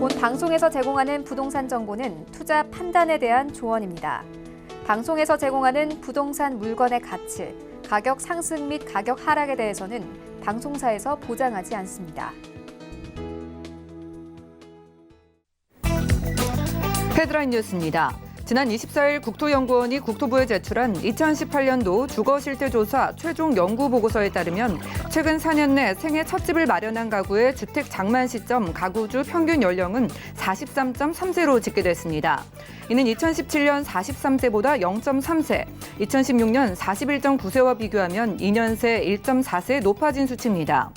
본 방송에서 제공하는 부동산 정보는 투자 판단에 대한 조언입니다. 방송에서 제공하는 부동산 물건의 가치, 가격 상승 및 가격 하락에 대해서는 방송사에서 보장하지 않습니다. 헤드라인 뉴스입니다. 지난 24일 국토연구원이 국토부에 제출한 2018년도 주거실태조사 최종 연구보고서에 따르면 최근 4년 내 생애 첫 집을 마련한 가구의 주택 장만 시점 가구주 평균 연령은 43.3세로 집계됐습니다. 이는 2017년 43세보다 0.3세, 2016년 41.9세와 비교하면 2년 새 1.4세 높아진 수치입니다.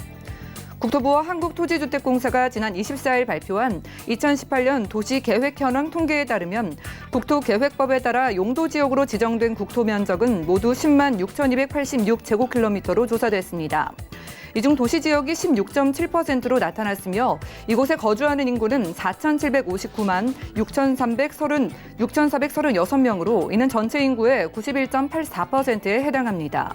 국토부와 한국토지주택공사가 지난 24일 발표한 2018년 도시계획 현황 통계에 따르면 국토계획법에 따라 용도지역으로 지정된 국토면적은 모두 10만 6,286제곱킬로미터로 조사됐습니다. 이 중 도시지역이 16.7%로 나타났으며 이곳에 거주하는 인구는 4,759만 6,436명으로 이는 전체 인구의 91.84%에 해당합니다.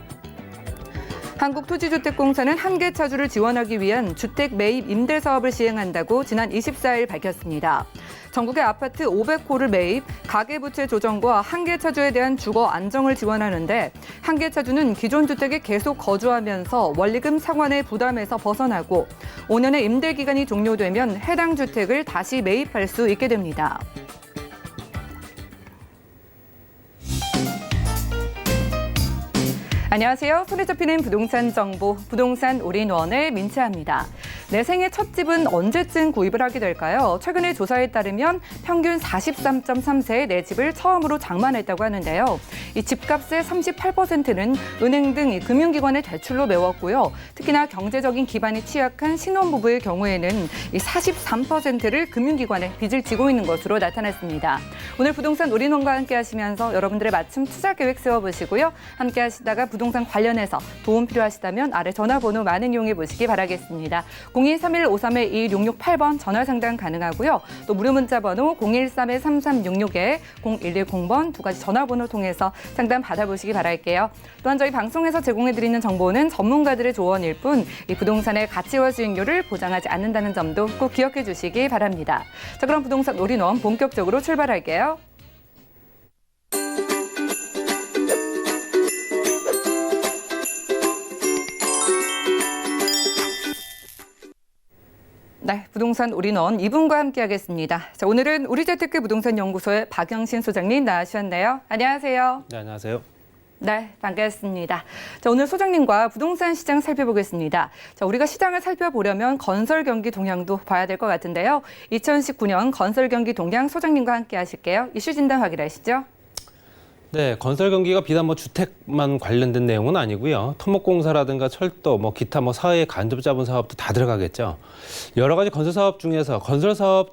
한국토지주택공사는 한계 차주를 지원하기 위한 주택 매입 임대 사업을 시행한다고 지난 24일 밝혔습니다. 전국의 아파트 500호를 매입, 가계부채 조정과 한계 차주에 대한 주거 안정을 지원하는데 한계 차주는 기존 주택에 계속 거주하면서 원리금 상환의 부담에서 벗어나고 5년의 임대 기간이 종료되면 해당 주택을 다시 매입할 수 있게 됩니다. 안녕하세요. 손에 잡히는 부동산 정보, 부동산 올인원의 민채합니다. 내 생애 첫 집은 언제쯤 구입을 하게 될까요? 최근의 조사에 따르면 평균 43.3세에 내 집을 처음으로 장만했다고 하는데요. 이 집값의 38%는 은행 등 금융기관의 대출로 메웠고요. 특히나 경제적인 기반이 취약한 신혼부부의 경우에는 이 43%를 금융기관에 빚을 지고 있는 것으로 나타났습니다. 오늘 부동산 올인원과 함께 하시면서 여러분들의 맞춤 투자 계획 세워보시고요. 함께 하시다가 부동산 관련해서 도움 필요하시다면 아래 전화번호 많은 이용해 보시기 바라겠습니다. 0231-53-2168번 전화 상담 가능하고요. 또 무료 문자 번호 013-3366에 0110번 두 가지 전화번호 통해서 상담 받아보시기 바랄게요. 또한 저희 방송에서 제공해드리는 정보는 전문가들의 조언일 뿐 이 부동산의 가치와 수익률을 보장하지 않는다는 점도 꼭 기억해 주시기 바랍니다. 자, 그럼 부동산 올인원 본격적으로 출발할게요. 네, 부동산 올인원 2분과 함께하겠습니다. 자, 오늘은 우리재테크 부동산연구소의 박영신 소장님 나와주셨네요. 안녕하세요. 네, 안녕하세요. 네, 반갑습니다. 자, 오늘 소장님과 부동산 시장 살펴보겠습니다. 자, 우리가 시장을 살펴보려면 건설 경기 동향도 봐야 될 것 같은데요. 2019년 건설 경기 동향 소장님과 함께 하실게요. 이슈 진단 확인하시죠. 네, 건설 경기가 비단 주택만 관련된 내용은 아니고요. 토목공사라든가 철도, 기타 사회 간접 자본 사업도 다 들어가겠죠. 여러 가지 건설 사업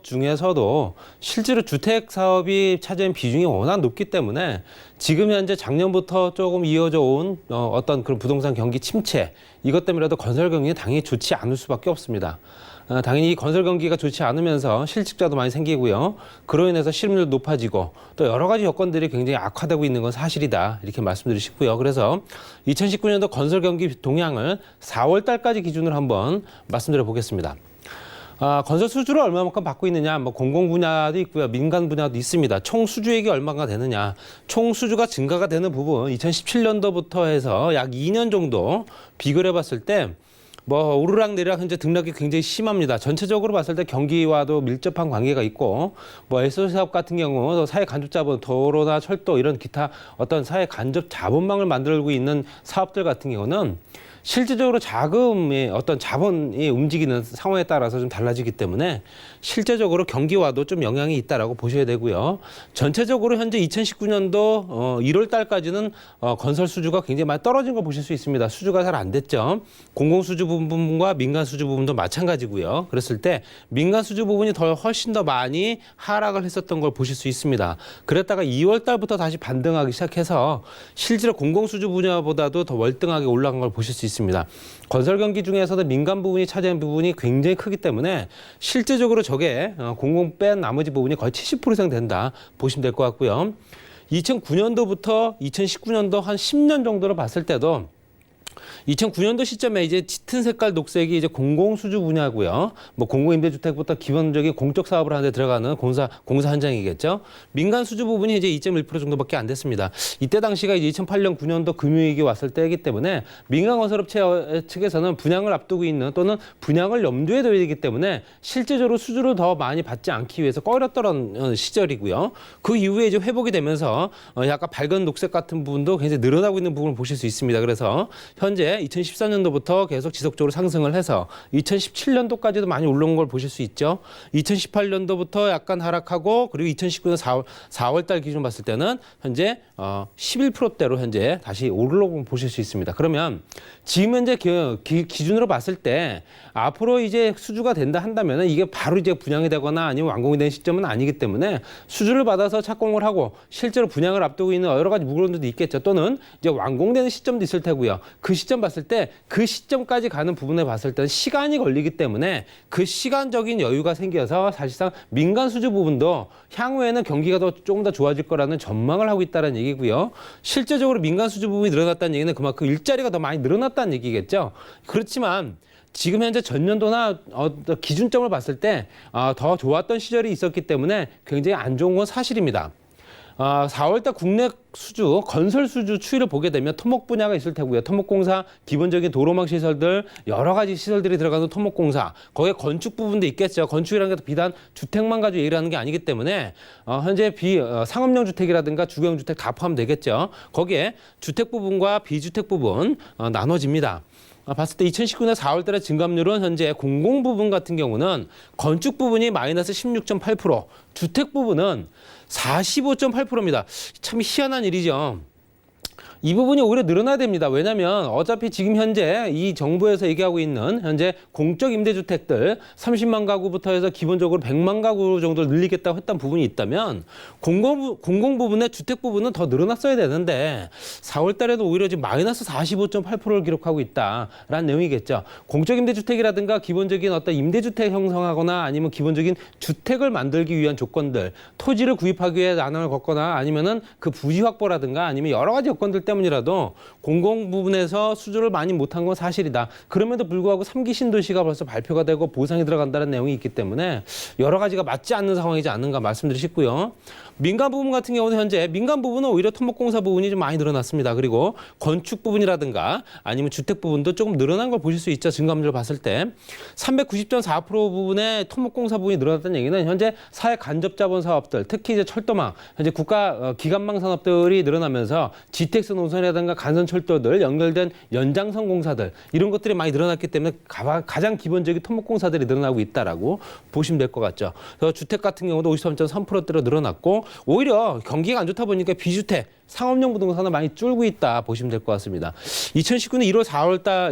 중에서도 실제로 주택 사업이 차지하는 비중이 워낙 높기 때문에 지금 현재 작년부터 조금 이어져 온 어떤 그런 부동산 경기 침체, 이것 때문에라도 건설 경기는 당연히 좋지 않을 수밖에 없습니다. 당연히 이 건설 경기가 좋지 않으면서 실직자도 많이 생기고요. 그로 인해서 실업률도 높아지고 또 여러 가지 여건들이 굉장히 악화되고 있는 건 사실이다. 이렇게 말씀드리고 싶고요. 그래서 2019년도 건설 경기 동향을 4월 달까지 기준으로 한번 말씀드려 보겠습니다. 건설 수주를 얼마만큼 받고 있느냐, 공공 분야도 있고요, 민간 분야도 있습니다. 총 수주액이 얼마가 되느냐, 총 수주가 증가가 되는 부분, 2017년도부터 해서 약 2년 정도 비교를 해봤을 때 오르락내리락 현재 등락이 굉장히 심합니다. 전체적으로 봤을 때 경기와도 밀접한 관계가 있고, SOC 사업 같은 경우 사회 간접 자본, 도로나 철도 이런 기타 어떤 사회 간접 자본망을 만들고 있는 사업들 같은 경우는 실질적으로 자금의 어떤 자본이 움직이는 상황에 따라서 좀 달라지기 때문에 실제적으로 경기와도 좀 영향이 있다라고 보셔야 되고요. 전체적으로 현재 2019년도 1월 달까지는 건설 수주가 굉장히 많이 떨어진 거 보실 수 있습니다. 수주가 잘 안 됐죠. 공공 수주 부분과 민간 수주 부분도 마찬가지고요. 그랬을 때 민간 수주 부분이 훨씬 더 많이 하락을 했었던 걸 보실 수 있습니다. 그랬다가 2월 달부터 다시 반등하기 시작해서 실제로 공공 수주 분야보다도 더 월등하게 올라간 걸 보실 수 있습니다. 건설 경기 중에서도 민간 부분이 차지하는 부분이 굉장히 크기 때문에 실제적으로 저게 공공 뺀 나머지 부분이 거의 70% 이상 된다 보시면 될 것 같고요. 2009년도부터 2019년도 한 10년 정도로 봤을 때도 2009년도 시점에 이제 짙은 색깔 녹색이 이제 공공수주 분야고요. 뭐 공공임대주택부터 기본적인 공적 사업을 하는 데 들어가는 공사 현장이겠죠. 민간 수주 부분이 이제 2.1% 정도밖에 안 됐습니다. 이때 당시가 이제 2008년 9년도 금융위기 왔을 때이기 때문에 민간 건설업체 측에서는 분양을 앞두고 있는 또는 분양을 염두에 둬야 되기 때문에 실제적으로 수주를 더 많이 받지 않기 위해서 꺼렸던 시절이고요. 그 이후에 이제 회복이 되면서 약간 밝은 녹색 같은 부분도 굉장히 늘어나고 있는 부분을 보실 수 있습니다. 그래서 현재 2014년도부터 계속 지속적으로 상승을 해서 2017년도까지도 많이 올라온 걸 보실 수 있죠. 2018년도부터 약간 하락하고 그리고 2019년 4월 달 기준 봤을 때는 현재 11%대로 현재 다시 오르는 걸 보실 수 있습니다. 그러면 지금 현재 기준으로 봤을 때 앞으로 이제 수주가 된다 한다면 이게 바로 이제 분양이 되거나 아니면 완공이 되는 시점은 아니기 때문에 수주를 받아서 착공을 하고 실제로 분양을 앞두고 있는 여러 가지 물건들도 있겠죠. 또는 이제 완공되는 시점도 있을 테고요. 그 시점 봤을 때 그 시점까지 가는 부분에 봤을 때는 시간이 걸리기 때문에 그 시간적인 여유가 생겨서 사실상 민간 수주 부분도 향후에는 경기가 조금 더 좋아질 거라는 전망을 하고 있다는 얘기고요. 실제적으로 민간 수주 부분이 늘어났다는 얘기는 그만큼 일자리가 더 많이 늘어났다는 얘기겠죠. 그렇지만 지금 현재 전년도나 기준점을 봤을 때 더 좋았던 시절이 있었기 때문에 굉장히 안 좋은 건 사실입니다. 4월달 국내 수주, 건설 수주 추이를 보게 되면 토목 분야가 있을 테고요. 토목공사, 기본적인 도로망 시설들, 여러 가지 시설들이 들어가는 토목공사, 거기에 건축 부분도 있겠죠. 건축이라는 게 비단 주택만 가지고 얘기를 하는 게 아니기 때문에 현재 상업용 주택이라든가 주거용 주택 다 포함되겠죠. 거기에 주택 부분과 비주택 부분 나눠집니다. 봤을 때 2019년 4월 달의 증감률은 현재 공공 부분 같은 경우는 건축 부분이 마이너스 16.8%, 주택 부분은 45.8%입니다. 참 희한한 일이죠. 이 부분이 오히려 늘어나야 됩니다. 왜냐하면 어차피 지금 현재 이 정부에서 얘기하고 있는 현재 공적 임대주택들 30만 가구부터 해서 기본적으로 100만 가구 정도를 늘리겠다고 했던 부분이 있다면 공공 부분의 주택 부분은 더 늘어났어야 되는데 4월 달에도 오히려 지금 마이너스 45.8%를 기록하고 있다라는 내용이겠죠. 공적 임대주택이라든가 기본적인 어떤 임대주택 형성하거나 아니면 기본적인 주택을 만들기 위한 조건들, 토지를 구입하기 위해 난항을 겪거나 아니면은 그 부지 확보라든가 아니면 여러 가지 여건들 때문이라도 공공 부분에서 수주를 많이 못한 건 사실이다. 그럼에도 불구하고 3기 신도시가 벌써 발표가 되고 보상이 들어간다는 내용이 있기 때문에 여러 가지가 맞지 않는 상황이지 않는가 말씀드리고 싶고요. 민간 부분 같은 경우는 현재 민간 부분은 오히려 토목공사 부분이 좀 많이 늘어났습니다. 그리고 건축 부분이라든가 아니면 주택 부분도 조금 늘어난 걸 보실 수 있죠. 증감률을 봤을 때 390.4% 부분의 토목공사 부분이 늘어났다는 얘기는 현재 사회 간접 자본 사업들, 특히 이제 철도망, 현재 국가 기관망 산업들이 늘어나면서 GTX 노선이라든가 간선철도들 연결된 연장선 공사들 이런 것들이 많이 늘어났기 때문에 가장 기본적인 토목공사들이 늘어나고 있다라고 보시면 될 것 같죠. 그래서 주택 같은 경우도 53.3%대로 늘어났고 오히려 경기가 안 좋다 보니까 비주택, 상업용 부동산은 많이 줄고 있다 보시면 될 것 같습니다. 2019년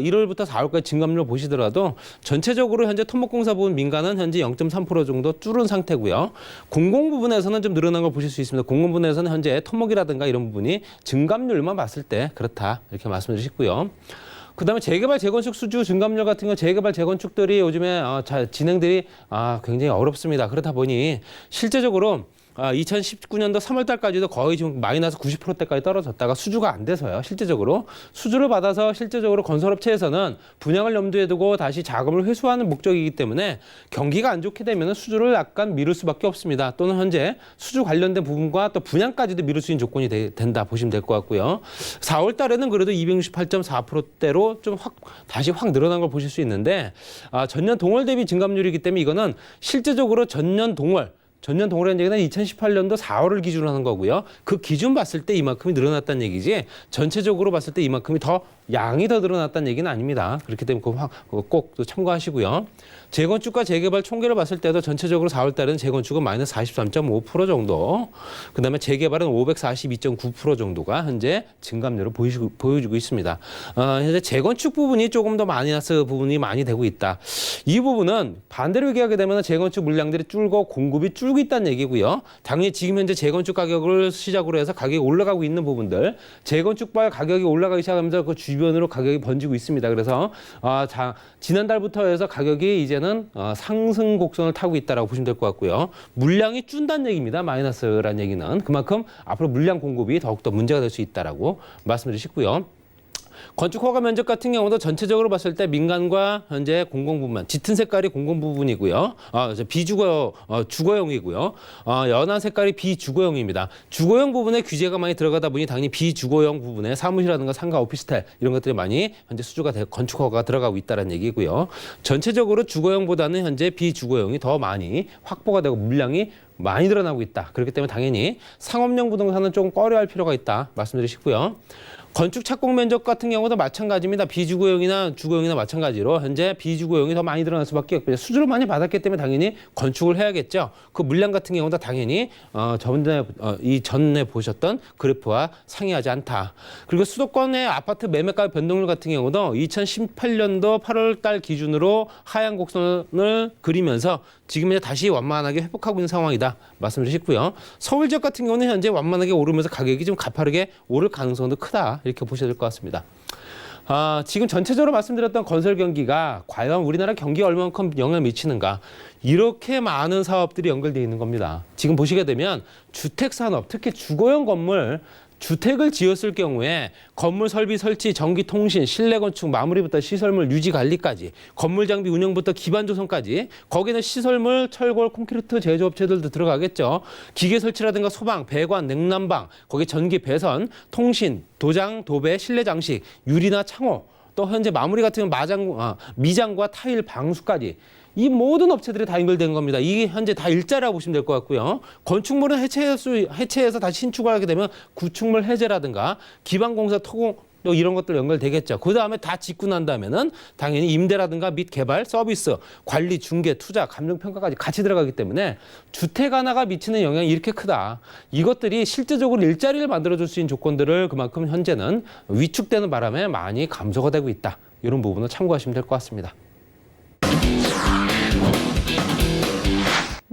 1월부터 4월까지 증감률 보시더라도 전체적으로 현재 토목공사 부분 민간은 현재 0.3% 정도 줄은 상태고요. 공공 부분에서는 좀 늘어난 걸 보실 수 있습니다. 공공 부분에서는 현재 토목이라든가 이런 부분이 증감률만 봤을 때 그렇다 이렇게 말씀드리고 싶고요. 그다음에 재개발 재건축 수주 증감률 같은 경우 재개발 재건축들이 요즘에 진행들이 굉장히 어렵습니다. 그렇다 보니 실제적으로 2019년도 3월 달까지도 거의 지금 마이너스 90%대까지 떨어졌다가 수주가 안 돼서요. 실제적으로 수주를 받아서 실제적으로 건설업체에서는 분양을 염두에 두고 다시 자금을 회수하는 목적이기 때문에 경기가 안 좋게 되면 수주를 약간 미룰 수밖에 없습니다. 또는 현재 수주 관련된 부분과 또 분양까지도 미룰 수 있는 조건이 된다 보시면 될 것 같고요. 4월 달에는 그래도 268.4%대로 좀 다시 확 늘어난 걸 보실 수 있는데 전년 동월 대비 증감률이기 때문에 이거는 실제적으로 전년 동월이라는 얘기는 2018년도 4월을 기준으로 하는 거고요. 그 기준 봤을 때 이만큼이 늘어났다는 얘기지 전체적으로 봤을 때 이만큼이 양이 더 늘어났다는 얘기는 아닙니다. 그렇기 때문에 꼭 참고하시고요. 재건축과 재개발 총계를 봤을 때도 전체적으로 4월 달에는 재건축은 마이너스 43.5% 정도, 그다음에 재개발은 542.9% 정도가 현재 증감률을 보여주고 있습니다. 현재 재건축 부분이 조금 더 마이너스 부분이 많이 되고 있다. 이 부분은 반대로 얘기하게 되면 재건축 물량들이 줄고 공급이 줄고 있다는 얘기고요. 당연히 지금 현재 재건축 가격을 시작으로 해서 가격이 올라가고 있는 부분들, 재건축발 가격이 올라가기 시작하면서 그 주변으로 가격이 번지고 있습니다. 그래서 지난달부터 해서 가격이 이제는 상승 곡선을 타고 있다라고 보시면 될 것 같고요. 물량이 준다는 얘기입니다. 마이너스라는 얘기는 그만큼 앞으로 물량 공급이 더욱더 문제가 될 수 있다라고 말씀드리고 싶고요. 건축 허가 면적 같은 경우도 전체적으로 봤을 때 민간과 현재 공공부문, 짙은 색깔이 공공부문이고요. 주거용이고요. 연한 색깔이 비주거용입니다. 주거용 부분에 규제가 많이 들어가다 보니 당연히 비주거용 부분에 사무실이라든가 상가, 오피스텔 이런 것들이 많이 현재 수주가 건축 허가가 들어가고 있다는 얘기고요. 전체적으로 주거용보다는 현재 비주거용이 더 많이 확보가 되고 물량이 많이 늘어나고 있다. 그렇기 때문에 당연히 상업용 부동산은 조금 꺼려할 필요가 있다 말씀드리고 싶고요. 건축 착공 면적 같은 경우도 마찬가지입니다. 비주거용이나 주거용이나 마찬가지로 현재 비주거용이 더 많이 늘어날 수밖에 없고요. 수주를 많이 받았기 때문에 당연히 건축을 해야겠죠. 그 물량 같은 경우도 당연히 전에 보셨던 그래프와 상이하지 않다. 그리고 수도권의 아파트 매매가 변동률 같은 경우도 2018년도 8월 달 기준으로 하향 곡선을 그리면서 지금 이제 다시 완만하게 회복하고 있는 상황이다 말씀드리고요. 서울 지역 같은 경우는 현재 완만하게 오르면서 가격이 좀 가파르게 오를 가능성도 크다 이렇게 보셔야 될 것 같습니다. 지금 전체적으로 말씀드렸던 건설 경기가 과연 우리나라 경기에 얼마만큼 영향을 미치는가 이렇게 많은 사업들이 연결되어 있는 겁니다. 지금 보시게 되면 주택산업, 특히 주거용 건물 주택을 지었을 경우에 건물 설비 설치, 전기 통신, 실내 건축 마무리부터 시설물 유지 관리까지 건물 장비 운영부터 기반 조성까지 거기는 시설물, 철골, 콘크리트 제조업체들도 들어가겠죠. 기계 설치라든가 소방, 배관, 냉난방, 거기 전기 배선, 통신, 도장, 도배, 실내 장식, 유리나 창호 또 현재 마무리 같은 경우는 미장과 타일, 방수까지 이 모든 업체들이 다 연결된 겁니다. 이게 현재 다 일자라고 보시면 될 것 같고요. 건축물은 해체해서 다시 신축을 하게 되면 구축물 해제라든가 기반공사, 토공 또 이런 것들 연결되겠죠. 그 다음에 다 짓고 난 다음에는 당연히 임대라든가 및 개발, 서비스, 관리, 중개, 투자, 감정평가까지 같이 들어가기 때문에 주택 하나가 미치는 영향이 이렇게 크다. 이것들이 실제적으로 일자리를 만들어줄 수 있는 조건들을 그만큼 현재는 위축되는 바람에 많이 감소가 되고 있다. 이런 부분을 참고하시면 될 것 같습니다.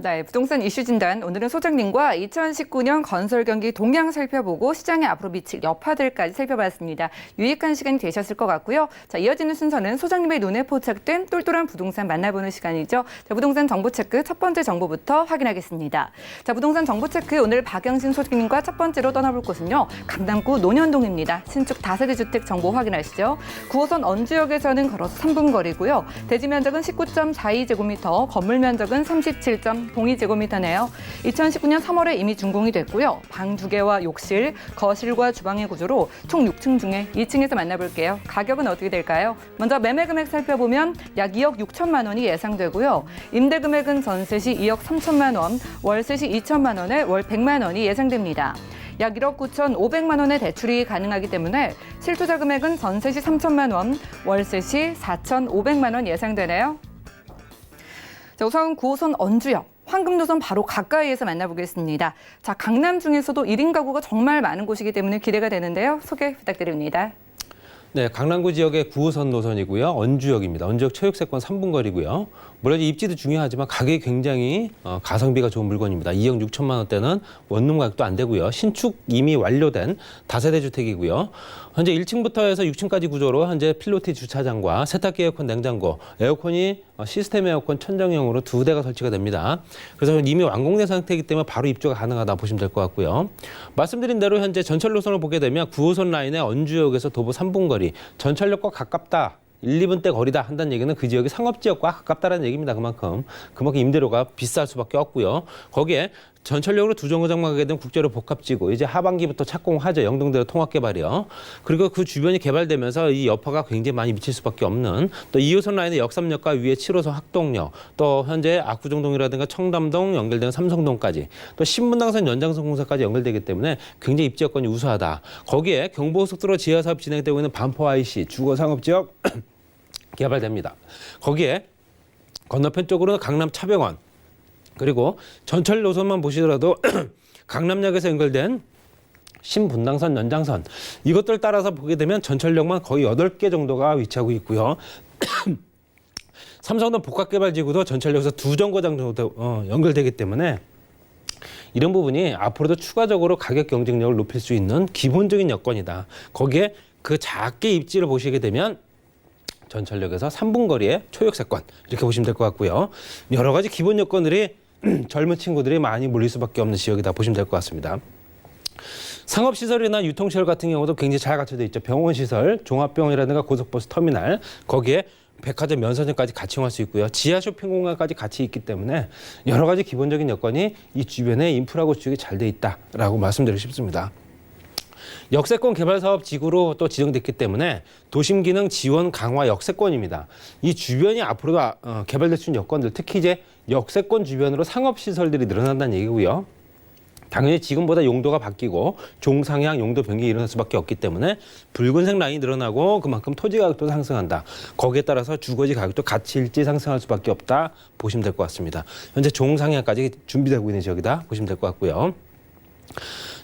네, 부동산 이슈 진단. 오늘은 소장님과 2019년 건설 경기 동향 살펴보고 시장에 앞으로 미칠 여파들까지 살펴봤습니다. 유익한 시간이 되셨을 것 같고요. 자, 이어지는 순서는 소장님의 눈에 포착된 똘똘한 부동산 만나보는 시간이죠. 자, 부동산 정보 체크 첫 번째 정보부터 확인하겠습니다. 자, 부동산 정보 체크 오늘 박영신 소장님과 첫 번째로 떠나볼 곳은요. 강남구 논현동입니다. 신축 다세대 주택 정보 확인하시죠. 9호선 언주역에서는 걸어서 3분 거리고요. 대지 면적은 19.42제곱미터, 건물 면적은 37.02제곱미터네요. 2019년 3월에 이미 준공이 됐고요. 방 2개와 욕실, 거실과 주방의 구조로 총 6층 중에 2층에서 만나볼게요. 가격은 어떻게 될까요? 먼저 매매 금액 살펴보면 약 2억 6천만 원이 예상되고요. 임대 금액은 전세 시 2억 3천만 원, 월세 시 2천만 원에 월 100만 원이 예상됩니다. 약 1억 9,500만 원의 대출이 가능하기 때문에 실투자 금액은 전세 시 3천만 원, 월세 시 4,500만 원 예상되네요. 자, 우선 9호선 언주역, 황금도선 바로 가까이에서 만나보겠습니다. 자, 강남 중에서도 1인 가구가 정말 많은 곳이기 때문에 기대가 되는데요. 소개 부탁드립니다. 네, 강남구 지역의 9호선 노선이고요. 언주역입니다. 언주역 최육세권 3분 거리고요. 물론 입지도 중요하지만 가격이 굉장히 가성비가 좋은 물건입니다. 2억 6천만 원대는 원룸 가격도 안 되고요. 신축 이미 완료된 다세대 주택이고요. 현재 1층부터 해서 6층까지 구조로 현재 필로티 주차장과 세탁기, 에어컨, 냉장고, 에어컨이 시스템 에어컨 천정형으로 2대가 설치가 됩니다. 그래서 이미 완공된 상태이기 때문에 바로 입주가 가능하다 보시면 될 것 같고요. 말씀드린 대로 현재 전철 노선을 보게 되면 9호선 라인의 언주역에서 도보 3분 거리, 전철역과 가깝다. 1, 2분대 거리다 한다는 얘기는 그 지역이 상업지역과 가깝다는 얘기입니다. 그만큼 임대료가 비쌀 수밖에 없고요. 거기에 전철역으로 두 정거장만 가게 되면 국제로 복합지구, 이제 하반기부터 착공하죠. 영동대로 통합개발이요. 그리고 그 주변이 개발되면서 이 여파가 굉장히 많이 미칠 수밖에 없는 또 2호선 라인의 역삼역과 위에 7호선 학동역, 또 현재 압구정동이라든가 청담동 연결되는 삼성동까지, 또 신분당선 연장선 공사까지 연결되기 때문에 굉장히 입지 여건이 우수하다. 거기에 경부고속도로 지하사업 진행되고 있는 반포 IC 주거상업지역 개발됩니다. 거기에 건너편 쪽으로는 강남 차병원, 그리고 전철 노선만 보시더라도 강남역에서 연결된 신분당선 연장선, 이것들 따라서 보게 되면 전철역만 거의 8개 정도가 위치하고 있고요. 삼성동 복합개발지구도 전철역에서 2정거장 정도 연결되기 때문에 이런 부분이 앞으로도 추가적으로 가격 경쟁력을 높일 수 있는 기본적인 여건이다. 거기에 그 작게 입지를 보시게 되면 전철역에서 3분 거리의 초역세권, 이렇게 보시면 될 것 같고요. 여러 가지 기본 여건들이 젊은 친구들이 많이 몰릴 수밖에 없는 지역이다 보시면 될 것 같습니다. 상업시설이나 유통시설 같은 경우도 굉장히 잘 갖춰져 있죠. 병원시설, 종합병원이라든가 고속버스 터미널, 거기에 백화점, 면세점까지 같이 이용할 수 있고요. 지하 쇼핑 공간까지 같이 있기 때문에 여러 가지 기본적인 여건이 이 주변에 인프라 구축이 잘 돼 있다라고 말씀드리고 싶습니다. 역세권 개발 사업 지구로 또 지정됐기 때문에 도심 기능 지원 강화 역세권입니다. 이 주변이 앞으로도 개발될 수 있는 여건들, 특히 이제 역세권 주변으로 상업시설들이 늘어난다는 얘기고요. 당연히 지금보다 용도가 바뀌고 종상향 용도 변경이 일어날 수밖에 없기 때문에 붉은색 라인이 늘어나고 그만큼 토지 가격도 상승한다. 거기에 따라서 주거지 가격도 같이 일제 상승할 수밖에 없다 보시면 될 것 같습니다. 현재 종상향까지 준비되고 있는 지역이다 보시면 될 것 같고요.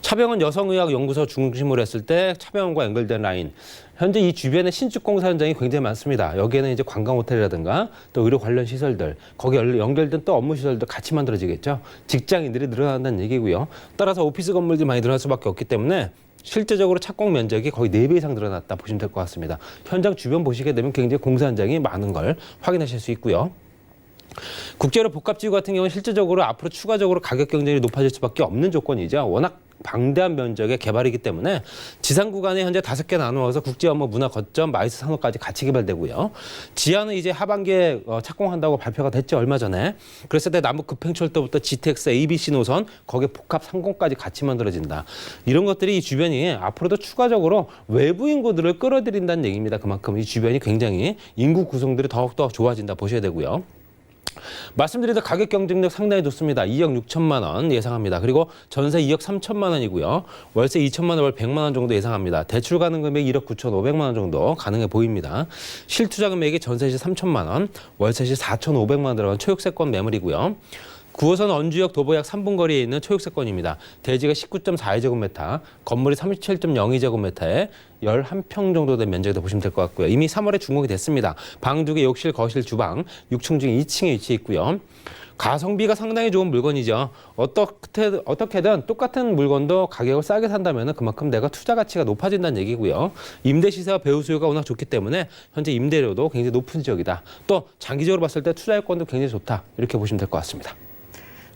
차병원 여성의학연구소 중심으로 했을 때 차병원과 연결된 라인. 현재 이 주변에 신축 공사 현장이 굉장히 많습니다. 여기에는 이제 관광 호텔이라든가 또 의료 관련 시설들, 거기에 연결된 또 업무 시설도 같이 만들어지겠죠. 직장인들이 늘어난다는 얘기고요. 따라서 오피스 건물들이 많이 늘어날 수밖에 없기 때문에 실제적으로 착공 면적이 거의 4배 이상 늘어났다 보시면 될 것 같습니다. 현장 주변 보시게 되면 굉장히 공사 현장이 많은 걸 확인하실 수 있고요. 국제로 복합지구 같은 경우는 실질적으로 앞으로 추가적으로 가격 경쟁이 높아질 수밖에 없는 조건이죠. 워낙 방대한 면적의 개발이기 때문에 지상 구간에 현재 5개 나누어서 국제업무 문화 거점 마이스 산업까지 같이 개발되고요. 지하는 이제 하반기에 착공한다고 발표가 됐죠, 얼마 전에. 그랬을 때 남북 급행철도부터 GTX, ABC 노선, 거기에 복합 상공까지 같이 만들어진다. 이런 것들이 이 주변이 앞으로도 추가적으로 외부 인구들을 끌어들인다는 얘기입니다. 그만큼 이 주변이 굉장히 인구 구성들이 더욱더 좋아진다 보셔야 되고요. 말씀드린 가격 경쟁력 상당히 좋습니다. 2억 6천만 원 예상합니다. 그리고 전세 2억 3천만 원이고요. 월세 2천만 원, 월 100만 원 정도 예상합니다. 대출 가능 금액 1억 9천5백만 원 정도 가능해 보입니다. 실투자 금액이 전세 시 3천만 원, 월세 시 4,500만 원 들어간 초역세권 매물이고요. 9호선 언주역 도보약 3분 거리에 있는 초역세권입니다. 대지가 19.42제곱미터, 건물이 37.02제곱미터에 11평 정도 된 면적이다 보시면 될 것 같고요. 이미 3월에 준공이 됐습니다. 방 2개, 욕실, 거실, 주방, 6층 중 2층에 위치해 있고요. 가성비가 상당히 좋은 물건이죠. 어떻게든 똑같은 물건도 가격을 싸게 산다면 그만큼 내가 투자 가치가 높아진다는 얘기고요. 임대 시세와 배후 수요가 워낙 좋기 때문에 현재 임대료도 굉장히 높은 지역이다. 또 장기적으로 봤을 때 투자 여건도 굉장히 좋다. 이렇게 보시면 될 것 같습니다.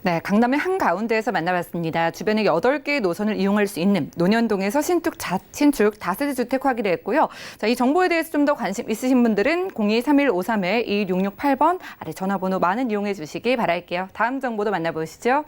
네, 강남의 한가운데에서 만나봤습니다. 주변에 8개의 노선을 이용할 수 있는 논현동에서 신축 다세대 주택 확인을 했고요. 자, 이 정보에 대해서 좀 더 관심 있으신 분들은 023153-2668번 아래 전화번호 많은 이용해 주시기 바랄게요. 다음 정보도 만나보시죠.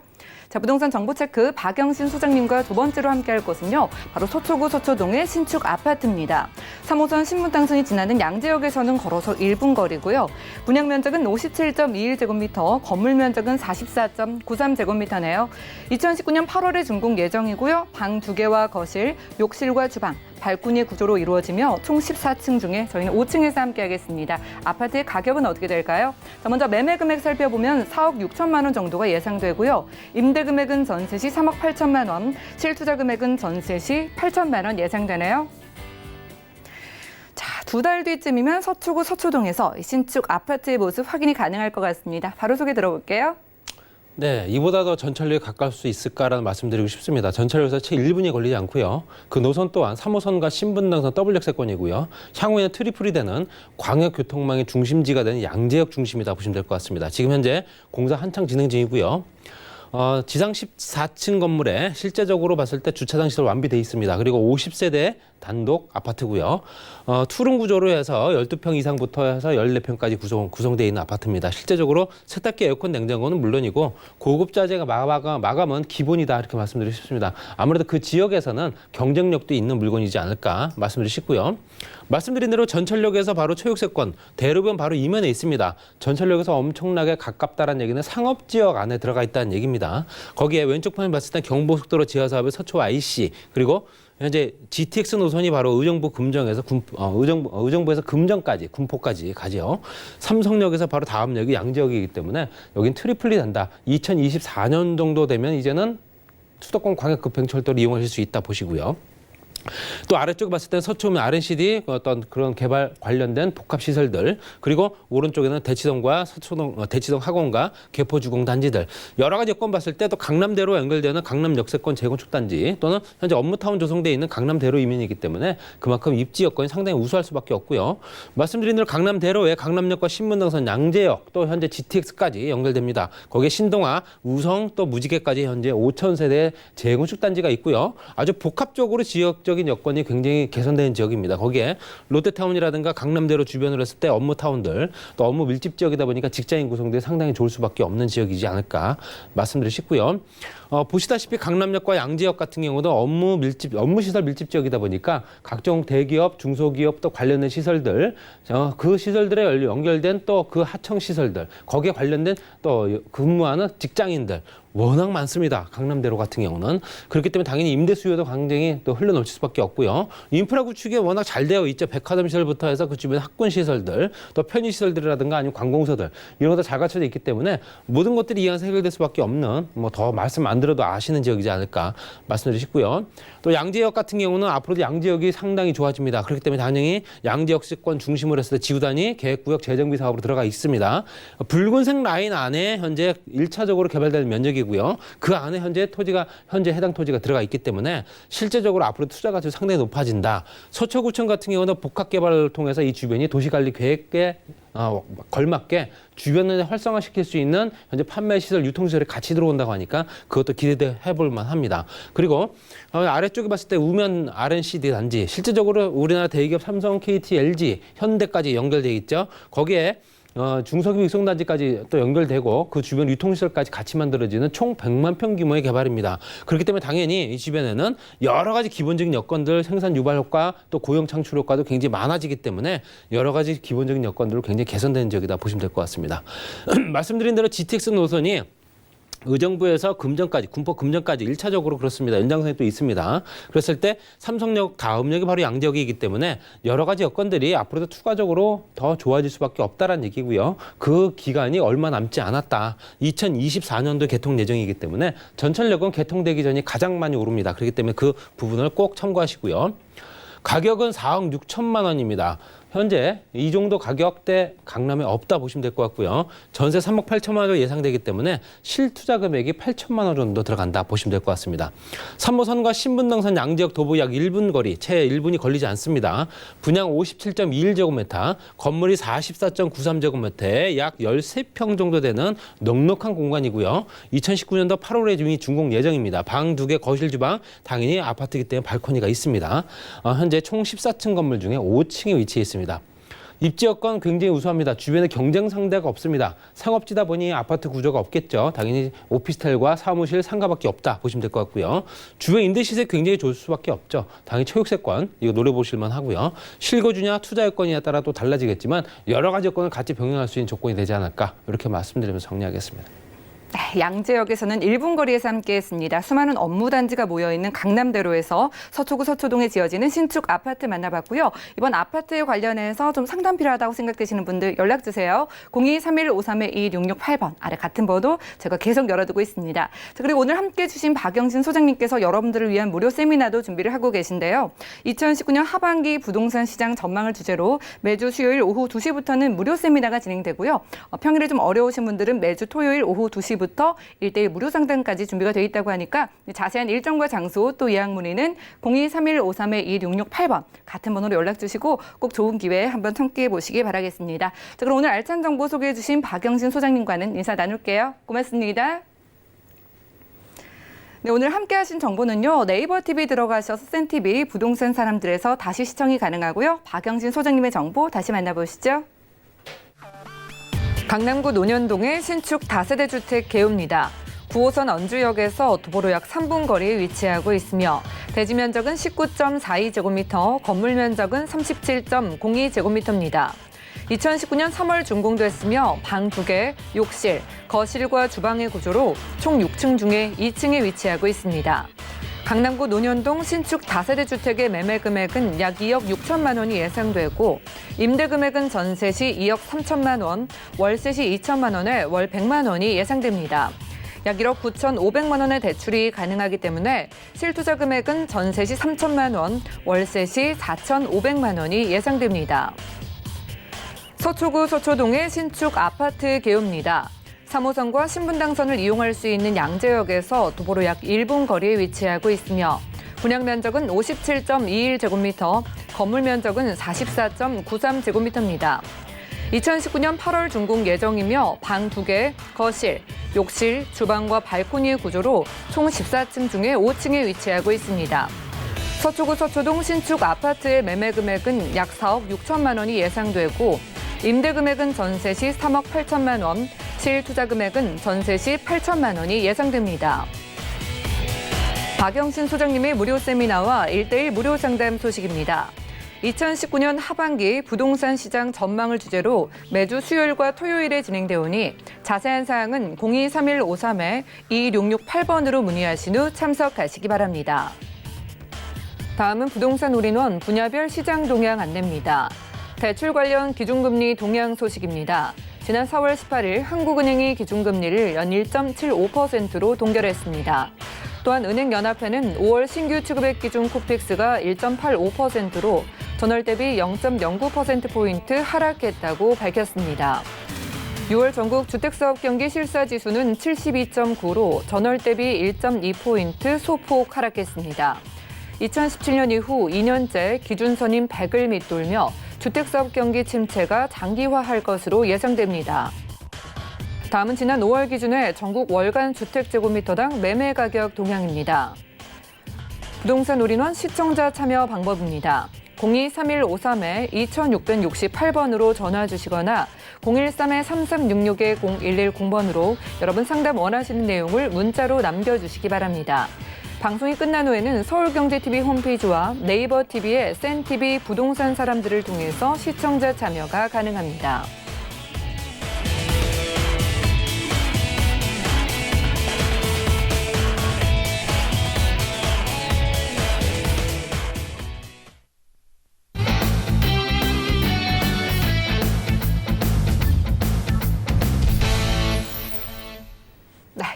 자, 부동산 정보체크 박영신 소장님과 두 번째로 함께할 곳은요. 바로 서초구 서초동의 신축 아파트입니다. 3호선 신분당선이 지나는 양재역에서는 걸어서 1분 거리고요. 분양 면적은 57.21제곱미터, 건물 면적은 44.93제곱미터네요. 2019년 8월에 준공 예정이고요. 방 2개와 거실, 욕실과 주방, 발코니 구조로 이루어지며 총 14층 중에 저희는 5층에서 함께하겠습니다. 아파트의 가격은 어떻게 될까요? 자, 먼저 매매 금액 살펴보면 4억 6천만 원 정도가 예상되고요. 임대 금액은 전세 시 3억 8천만 원, 실투자 금액은 전세 시 8천만 원 예상되네요. 자, 2달 뒤쯤이면 서초구 서초동에서 신축 아파트의 모습 확인이 가능할 것 같습니다. 바로 소개 들어볼게요. 네, 이보다 더 전철역에 가까울 수 있을까라는 말씀드리고 싶습니다. 전철역에서 채 1분이 걸리지 않고요. 그 노선 또한 3호선과 신분당선 더블역세권이고요. 향후에는 트리플이 되는 광역교통망의 중심지가 되는 양재역 중심이다 보시면 될 것 같습니다. 지금 현재 공사 한창 진행 중이고요. 지상 14층 건물에 실제적으로 봤을 때 주차장 시설 완비돼 있습니다. 그리고 50세대 단독 아파트고요. 투룸 구조로 해서 12평 이상부터 해서 14평까지 구성되어 있는 아파트입니다. 실제적으로 세탁기, 에어컨, 냉장고는 물론이고 고급 자재가 마감은 기본이다 이렇게 말씀드리고 싶습니다. 아무래도 그 지역에서는 경쟁력도 있는 물건이지 않을까 말씀드리고 싶고요. 말씀드린 대로 전철역에서 바로 초역세권, 대로변 바로 이면에 있습니다. 전철역에서 엄청나게 가깝다는 얘기는 상업지역 안에 들어가 있다는 얘기입니다. 거기에 왼쪽 편을 봤을 때 경부고속도로 지하사업의 서초 IC, 그리고 현재 GTX 노선이 바로 의정부 금정에서 의정부에서 금정까지, 군포까지 가죠. 삼성역에서 바로 다음 역이 양재역이기 때문에 여긴 트리플이 된다. 2024년 정도 되면 이제는 수도권 광역급행철도를 이용하실 수 있다 보시고요. 또 아래쪽에 봤을 때는 서초면 R&CD 어떤 그런 개발 관련된 복합 시설들, 그리고 오른쪽에는 대치동과 서초동, 대치동 학원과 개포주공 단지들, 여러 가지 여건 봤을 때 또 강남대로 연결되는 강남 역세권 재건축 단지 또는 현재 업무타운 조성돼 있는 강남대로 이면이기 때문에 그만큼 입지 여건이 상당히 우수할 수밖에 없고요. 말씀드린 대로 강남대로에 강남역과 신분당선, 양재역 또 현재 GTX까지 연결됩니다. 거기에 신동아, 우성 또 무지개까지 현재 5천 세대 재건축 단지가 있고요. 아주 복합적으로 지역적인 여건이 굉장히 개선되는 지역입니다. 거기에 롯데타운이라든가 강남대로 주변으로 했을 때 업무타운들 또 업무 밀집 지역이다 보니까 직장인 구성들이 상당히 좋을 수밖에 없는 지역이지 않을까 말씀드리고 싶고요. 보시다시피 강남역과 양재역 같은 경우도 업무 시설 밀집 지역이다 보니까 각종 대기업, 중소기업 또 관련된 시설들, 그 시설들에 연결된 또 그 하청 시설들, 거기에 관련된 또 근무하는 직장인들 워낙 많습니다. 강남대로 같은 경우는. 그렇기 때문에 당연히 임대 수요도 굉장히 또 흘러넘칠 수밖에 없고요. 인프라 구축이 워낙 잘 되어 있죠. 백화점 시설부터 해서 그 주변 학군 시설들, 또 편의 시설들이라든가 아니면 관공서들 이런 것도 잘 갖춰져 있기 때문에 모든 것들이 이 안에서 해결될 수밖에 없는 뭐 더 말씀 안 드려도 아시는 지역이지 않을까 말씀드리고 싶고요. 또 양재역 같은 경우는 앞으로도 양재역이 상당히 좋아집니다. 그렇기 때문에 당연히 양재역세권 중심으로 했을 때 지구단위 계획구역 재정비 사업으로 들어가 있습니다. 붉은색 라인 안에 현재 1차적으로 개발될 면적이고요. 그 안에 현재 해당 토지가 들어가 있기 때문에 실제적으로 앞으로 투자 가치가 상당히 높아진다. 서초구청 같은 경우는 복합 개발을 통해서 이 주변이 도시관리 계획에 걸맞게 주변을 활성화시킬 수 있는 현재 판매 시설, 유통시설이 같이 들어온다고 하니까 그것도 기대해 볼 만합니다. 그리고 아래쪽에 봤을 때 우면 R&CD 단지, 실제적으로 우리나라 대기업 삼성, KT, LG, 현대까지 연결돼 있죠. 거기에 중소기업 육성단지까지 또 연결되고 그 주변 유통시설까지 같이 만들어지는 총 100만 평 규모의 개발입니다. 그렇기 때문에 당연히 이 주변에는 여러 가지 기본적인 여건들, 생산 유발 효과 또 고용 창출 효과도 굉장히 많아지기 때문에 여러 가지 기본적인 여건들로 굉장히 개선되는 지역이다 보시면 될 것 같습니다. 말씀드린 대로 GTX 노선이 의정부에서 금정까지, 군포 금정까지 1차적으로 그렇습니다. 연장선이 또 있습니다. 그랬을 때 삼성역 다음역이 바로 양재역이기 때문에 여러 가지 여건들이 앞으로도 추가적으로 더 좋아질 수밖에 없다라는 얘기고요. 그 기간이 얼마 남지 않았다. 2024년도 개통 예정이기 때문에 전철역은 개통되기 전이 가장 많이 오릅니다. 그렇기 때문에 그 부분을 꼭 참고하시고요. 가격은 4억 6천만 원입니다. 현재 이 정도 가격대 강남에 없다 보시면 될 것 같고요. 전세 3억 8천만 원으로 예상되기 때문에 실투자 금액이 8천만 원 정도 들어간다 보시면 될 것 같습니다. 3호선과 신분당선 양재역 도보 약 1분 거리, 채 1분이 걸리지 않습니다. 분양 57.21제곱미터, 건물이 44.93제곱미터에 약 13평 정도 되는 넉넉한 공간이고요. 2019년도 8월에 이미 준공 예정입니다. 방 2개, 거실, 주방, 당연히 아파트이기 때문에 발코니가 있습니다. 현재 총 14층 건물 중에 5층에 위치해 있습니다. 입지 여건 굉장히 우수합니다. 주변에 경쟁 상대가 없습니다. 상업지다 보니 아파트 구조가 없겠죠. 당연히 오피스텔과 사무실, 상가밖에 없다 보시면 될 것 같고요. 주변 임대 시세 굉장히 좋을 수밖에 없죠. 당연히 체육세권 이거 노려보실만 하고요. 실거주냐 투자 여건이냐에 따라 또 달라지겠지만 여러 가지 여건을 같이 병행할 수 있는 조건이 되지 않을까 이렇게 말씀드리면서 정리하겠습니다. 네, 양재역에서는 1분 거리에서 함께했습니다. 수많은 업무단지가 모여있는 강남대로에서 서초구 서초동에 지어지는 신축 아파트 만나봤고요. 이번 아파트에 관련해서 좀 상담 필요하다고 생각되시는 분들 연락주세요. 023153-2668번 아래 같은 번호 제가 계속 열어두고 있습니다. 자, 그리고 오늘 함께해 주신 박영신 소장님께서 여러분들을 위한 무료 세미나도 준비를 하고 계신데요. 2019년 하반기 부동산 시장 전망을 주제로 매주 수요일 오후 2시부터는 무료 세미나가 진행되고요. 평일에 좀 어려우신 분들은 매주 토요일 오후 2시부터 1대1 무료 상담까지 준비가 되어 있다고 하니까 자세한 일정과 장소 또 예약 문의는 023153-2668번 같은 번호로 연락 주시고 꼭 좋은 기회에 한번 참여해 보시기 바라겠습니다. 자, 그럼 오늘 알찬 정보 소개해 주신 박영신 소장님과는 인사 나눌게요. 고맙습니다. 네, 오늘 함께하신 정보는요. 네이버 TV 들어가셔서 센TV 부동산 사람들에서 다시 시청이 가능하고요. 박영신 소장님의 정보 다시 만나보시죠. 강남구 논현동의 신축 다세대 주택 개요입니다. 9호선 언주역에서 도보로 약 3분 거리에 위치하고 있으며 대지 면적은 19.42제곱미터, 건물 면적은 37.02제곱미터입니다. 2019년 3월 준공됐으며 방 2개, 욕실, 거실과 주방의 구조로 총 6층 중에 2층에 위치하고 있습니다. 강남구 논현동 신축 다세대 주택의 매매 금액은 약 2억 6천만 원이 예상되고 임대 금액은 전세 시 2억 3천만 원, 월세 시 2천만 원에 월 100만 원이 예상됩니다. 약 1억 9,500만 원의 대출이 가능하기 때문에 실투자 금액은 전세 시 3천만 원, 월세 시 4,500만 원이 예상됩니다. 서초구 서초동의 신축 아파트 개요입니다. 3호선과 신분당선을 이용할 수 있는 양재역에서 도보로 약 1분 거리에 위치하고 있으며 분양 면적은 57.21제곱미터, 건물 면적은 44.93제곱미터입니다. 2019년 8월 준공 예정이며 방 2개, 거실, 욕실, 주방과 발코니 구조로 총 14층 중에 5층에 위치하고 있습니다. 서초구 서초동 신축 아파트의 매매 금액은 약 4억 6천만 원이 예상되고 임대 금액은 전세 시 3억 8천만 원, 실투자 금액은 전세 시 8천만 원이 예상됩니다. 박영신 소장님의 무료 세미나와 1:1 무료 상담 소식입니다. 2019년 하반기 부동산 시장 전망을 주제로 매주 수요일과 토요일에 진행되어 오니 자세한 사항은 023153-2668번으로 문의하신 후 참석하시기 바랍니다. 다음은 부동산 올인원 분야별 시장 동향 안내입니다. 대출 관련 기준금리 동향 소식입니다. 지난 4월 18일 한국은행이 기준금리를 연 1.75%로 동결했습니다. 또한 은행연합회는 5월 신규 취급액 기준 코픽스가 1.85%로 전월 대비 0.09%포인트 하락했다고 밝혔습니다. 6월 전국 주택사업 경기 실사지수는 72.9로 전월 대비 1.2포인트 소폭 하락했습니다. 2017년 이후 2년째 기준선인 100을 밑돌며 주택사업 경기 침체가 장기화할 것으로 예상됩니다. 다음은 지난 5월 기준의 전국 월간 주택제곱미터당 매매 가격 동향입니다. 부동산 올인원 시청자 참여 방법입니다. 023153-2668번으로 전화 주시거나 013-3366-0110번으로 여러분 상담 원하시는 내용을 문자로 남겨주시기 바랍니다. 방송이 끝난 후에는 서울경제TV 홈페이지와 네이버 TV의 센TV 부동산 사람들을 통해서 시청자 참여가 가능합니다.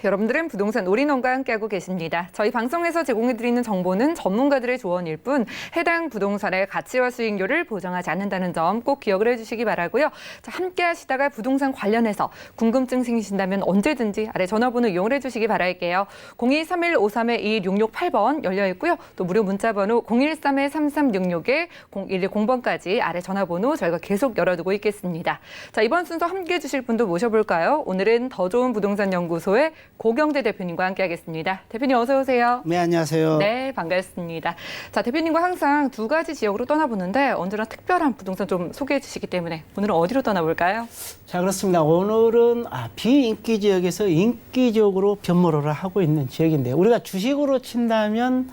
여러분들은 부동산 올인원과 함께하고 계십니다. 저희 방송에서 제공해드리는 정보는 전문가들의 조언일 뿐 해당 부동산의 가치와 수익률을 보장하지 않는다는 점 꼭 기억을 해주시기 바라고요. 자, 함께 하시다가 부동산 관련해서 궁금증 생기신다면 언제든지 아래 전화번호 이용을 해주시기 바랄게요. 023153-2668번 열려있고요. 또 무료 문자번호 013-3366-0110번까지 아래 전화번호 저희가 계속 열어두고 있겠습니다. 자, 이번 순서 함께해 주실 분도 모셔볼까요? 오늘은 더 좋은 부동산 연구소의 고경재 대표님과 함께하겠습니다. 대표님 어서 오세요. 네, 안녕하세요. 네, 반갑습니다. 자, 대표님과 항상 두 가지 지역으로 떠나보는데 언제나 특별한 부동산 좀 소개해 주시기 때문에 오늘은 어디로 떠나볼까요? 자, 그렇습니다. 오늘은 비인기 지역에서 인기적으로 변모를 하고 있는 지역인데요. 우리가 주식으로 친다면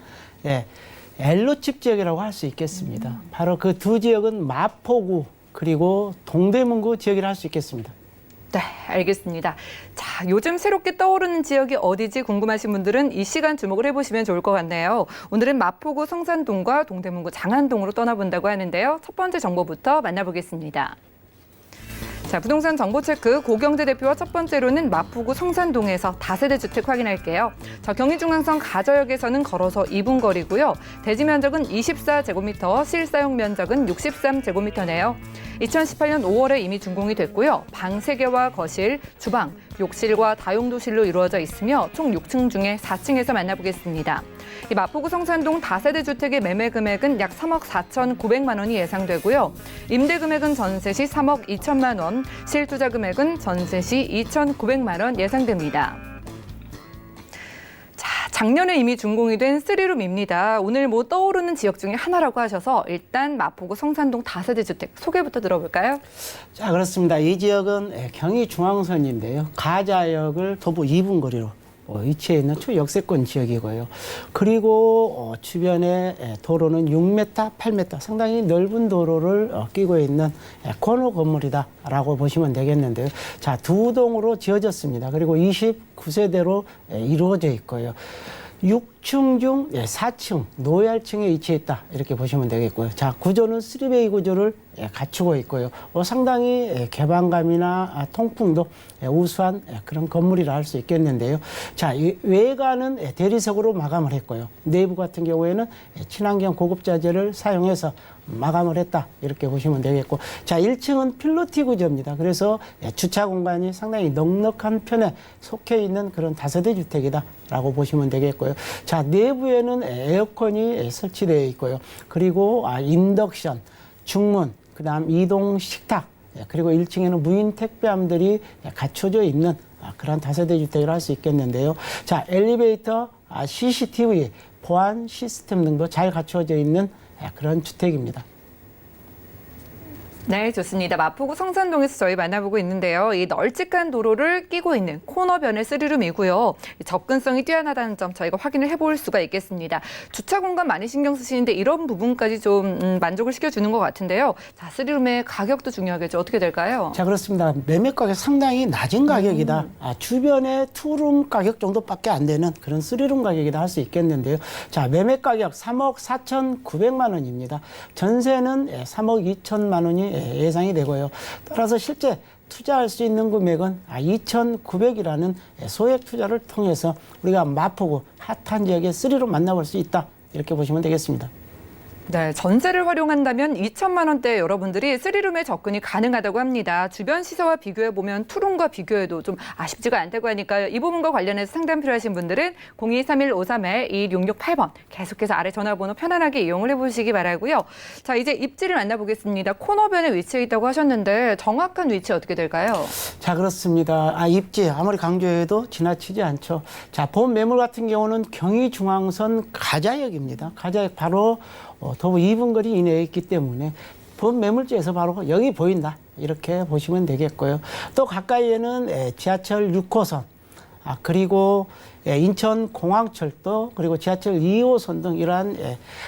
엘로칩 지역이라고 할 수 있겠습니다. 바로 그 두 지역은 마포구 그리고 동대문구 지역이라 할 수 있겠습니다. 네, 알겠습니다. 자, 요즘 새롭게 떠오르는 지역이 어디지 궁금하신 분들은 이 시간 주목을 해보시면 좋을 것 같네요. 오늘은 마포구 성산동과 동대문구 장안동으로 떠나본다고 하는데요. 첫 번째 정보부터 만나보겠습니다. 자, 부동산 정보체크 고경재 대표와 첫 번째로는 마포구 성산동에서 다세대 주택 확인할게요. 자, 경의중앙선 가저역에서는 걸어서 2분 거리고요. 대지 면적은 24제곱미터, 실사용 면적은 63제곱미터네요. 2018년 5월에 이미 준공이 됐고요. 방 3개와 거실, 주방, 욕실과 다용도실로 이루어져 있으며 총 6층 중에 4층에서 만나보겠습니다. 이 마포구 성산동 다세대 주택의 매매 금액은 약 3억 4,900만 원이 예상되고요. 임대 금액은 전세 시 3억 2천만 원, 실투자 금액은 전세 시 2,900만 원 예상됩니다. 작년에 이미 준공이 된 3룸입니다. 오늘 떠오르는 지역 중에 하나라고 하셔서 일단 마포구 성산동 다세대 주택 소개부터 들어볼까요? 자, 그렇습니다. 이 지역은 경의중앙선인데요. 가자역을 도보 2분 거리로 위치해 있는 초역세권 지역이고요. 그리고 주변에 도로는 6m, 8m 상당히 넓은 도로를 끼고 있는 권호 건물이다라고 보시면 되겠는데요. 자, 두 동으로 지어졌습니다. 그리고 29세대로 이루어져 있고요. 6층 중 4층 노열층에 위치해 있다 이렇게 보시면 되겠고요. 자, 구조는 3베이 구조를 갖추고 있고요. 상당히 개방감이나 통풍도 우수한 그런 건물이라 할 수 있겠는데요. 자, 이 외관은 대리석으로 마감을 했고요. 내부 같은 경우에는 친환경 고급 자재를 사용해서 마감을 했다 이렇게 보시면 되겠고, 자 1층은 필로티 구조입니다. 그래서 주차 공간이 상당히 넉넉한 편에 속해 있는 그런 다세대 주택이다라고 보시면 되겠고요. 자 내부에는 에어컨이 설치되어 있고요. 그리고 인덕션, 중문, 그다음 이동 식탁, 그리고 1층에는 무인 택배함들이 갖춰져 있는 그런 다세대 주택이라 할 수 있겠는데요. 자 엘리베이터, CCTV, 보안 시스템 등도 잘 갖춰져 있는 그런 주택입니다. 네, 좋습니다. 마포구 성산동에서 저희 만나보고 있는데요. 이 널찍한 도로를 끼고 있는 코너변의 쓰리룸이고요. 접근성이 뛰어나다는 점 저희가 확인을 해볼 수가 있겠습니다. 주차 공간 많이 신경 쓰시는데 이런 부분까지 좀 만족을 시켜주는 것 같은데요. 자, 쓰리룸의 가격도 중요하겠죠. 어떻게 될까요? 자, 그렇습니다. 매매 가격 상당히 낮은 가격이다. 주변에 투룸 가격 정도밖에 안 되는 그런 쓰리룸 가격이다 할 수 있겠는데요. 자, 매매 가격 3억 4,900만 원입니다. 전세는 3억 2천만 원이 예상이 되고요. 따라서 실제 투자할 수 있는 금액은 2,900이라는 소액 투자를 통해서 우리가 마포구 핫한 지역의 쓰리룸 만나볼 수 있다. 이렇게 보시면 되겠습니다. 네, 전세를 활용한다면 2천만 원대에 여러분들이 쓰리룸에 접근이 가능하다고 합니다. 주변 시세와 비교해보면 투룸과 비교해도 좀 아쉽지가 않다고 하니까요. 이 부분과 관련해서 상담 필요하신 분들은 0231-531-2668번 계속해서 아래 전화번호 편안하게 이용을 해보시기 바라고요. 자, 이제 입지를 만나보겠습니다. 코너변에 위치해 있다고 하셨는데 정확한 위치 어떻게 될까요? 자, 그렇습니다. 입지 아무리 강조해도 지나치지 않죠. 자, 본 매물 같은 경우는 경의중앙선 가자역입니다. 가자역 바로 도보 2분 거리 이내에 있기 때문에 본 매물지에서 바로 여기 보인다 이렇게 보시면 되겠고요. 또 가까이에는 지하철 6호선, 그리고 인천공항철도, 그리고 지하철 2호선 등 이러한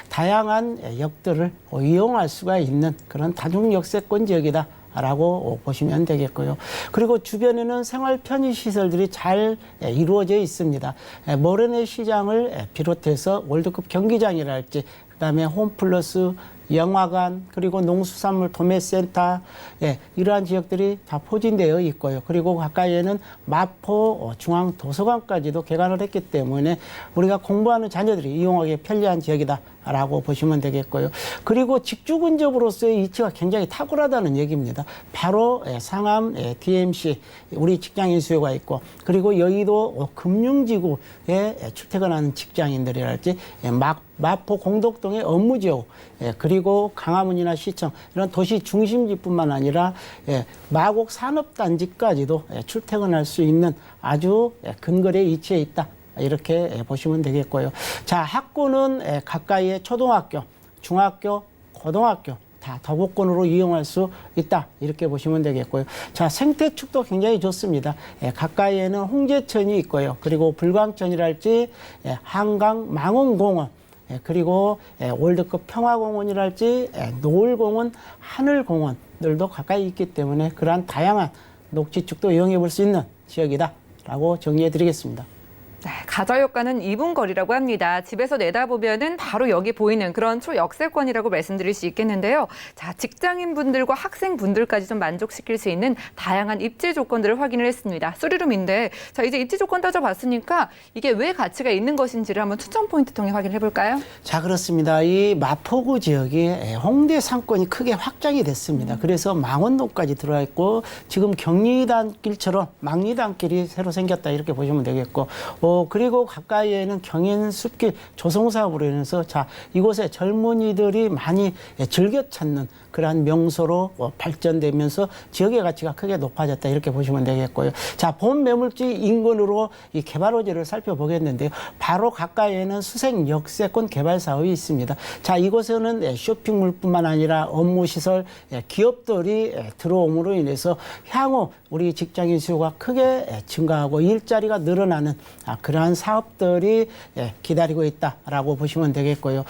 다양한 역들을 이용할 수가 있는 그런 다중역세권 지역이다 라고 보시면 되겠고요. 그리고 주변에는 생활 편의 시설들이 잘 이루어져 있습니다. 모래내 시장을 비롯해서 월드컵 경기장이랄지, 그다음에 홈플러스, 영화관, 그리고 농수산물 도매센터, 이러한 지역들이 다 포진되어 있고요. 그리고 가까이에는 마포 중앙도서관까지도 개관을 했기 때문에 우리가 공부하는 자녀들이 이용하기 편리한 지역이다 라고 보시면 되겠고요. 그리고 직주 근접으로서의 위치가 굉장히 탁월하다는 얘기입니다. 바로 상암 DMC 우리 직장인 수요가 있고, 그리고 여의도 금융지구에 출퇴근하는 직장인들이랄지, 마포 공덕동의 업무지역, 그리고 강화문이나 시청 이런 도시 중심지뿐만 아니라 마곡 산업단지까지도 출퇴근할 수 있는 아주 근거리에 위치해 있다. 이렇게 보시면 되겠고요. 자, 학군은 가까이에 초등학교, 중학교, 고등학교 다 더보권으로 이용할 수 있다. 이렇게 보시면 되겠고요. 자, 생태축도 굉장히 좋습니다. 가까이에는 홍제천이 있고요. 그리고 불광천이랄지, 한강 망원공원, 그리고 월드컵 평화공원이랄지, 노을공원, 하늘공원들도 가까이 있기 때문에 그러한 다양한 녹지축도 이용해 볼 수 있는 지역이다 라고 정리해 드리겠습니다. 네, 가자역과는 2분 거리라고 합니다. 집에서 내다보면은 바로 여기 보이는 그런 초역세권이라고 말씀드릴 수 있겠는데요. 자, 직장인분들과 학생분들까지 좀 만족시킬 수 있는 다양한 입지 조건들을 확인을 했습니다. 쓰리룸인데, 자, 이제 입지 조건 따져봤으니까 이게 왜 가치가 있는 것인지를 한번 추천 포인트 통해 확인해 볼까요? 자, 그렇습니다. 이 마포구 지역이 홍대 상권이 크게 확장이 됐습니다. 그래서 망원동까지 들어와 있고, 지금 경리단길처럼 망리단길이 새로 생겼다 이렇게 보시면 되겠고, 그리고 가까이에는 경인숲길 조성사업으로 인해서 자, 이곳에 젊은이들이 많이 즐겨 찾는 그러한 명소로 발전되면서 지역의 가치가 크게 높아졌다 이렇게 보시면 되겠고요. 자, 본 매물지 인근으로 이 개발 호재를 살펴보겠는데요. 바로 가까이에는 수색 역세권 개발 사업이 있습니다. 자, 이곳에는 쇼핑몰뿐만 아니라 업무시설, 기업들이 들어옴으로 인해서 향후 우리 직장인 수요가 크게 증가하고 일자리가 늘어나는 그러한 사업들이 기다리고 있다라고 보시면 되겠고요.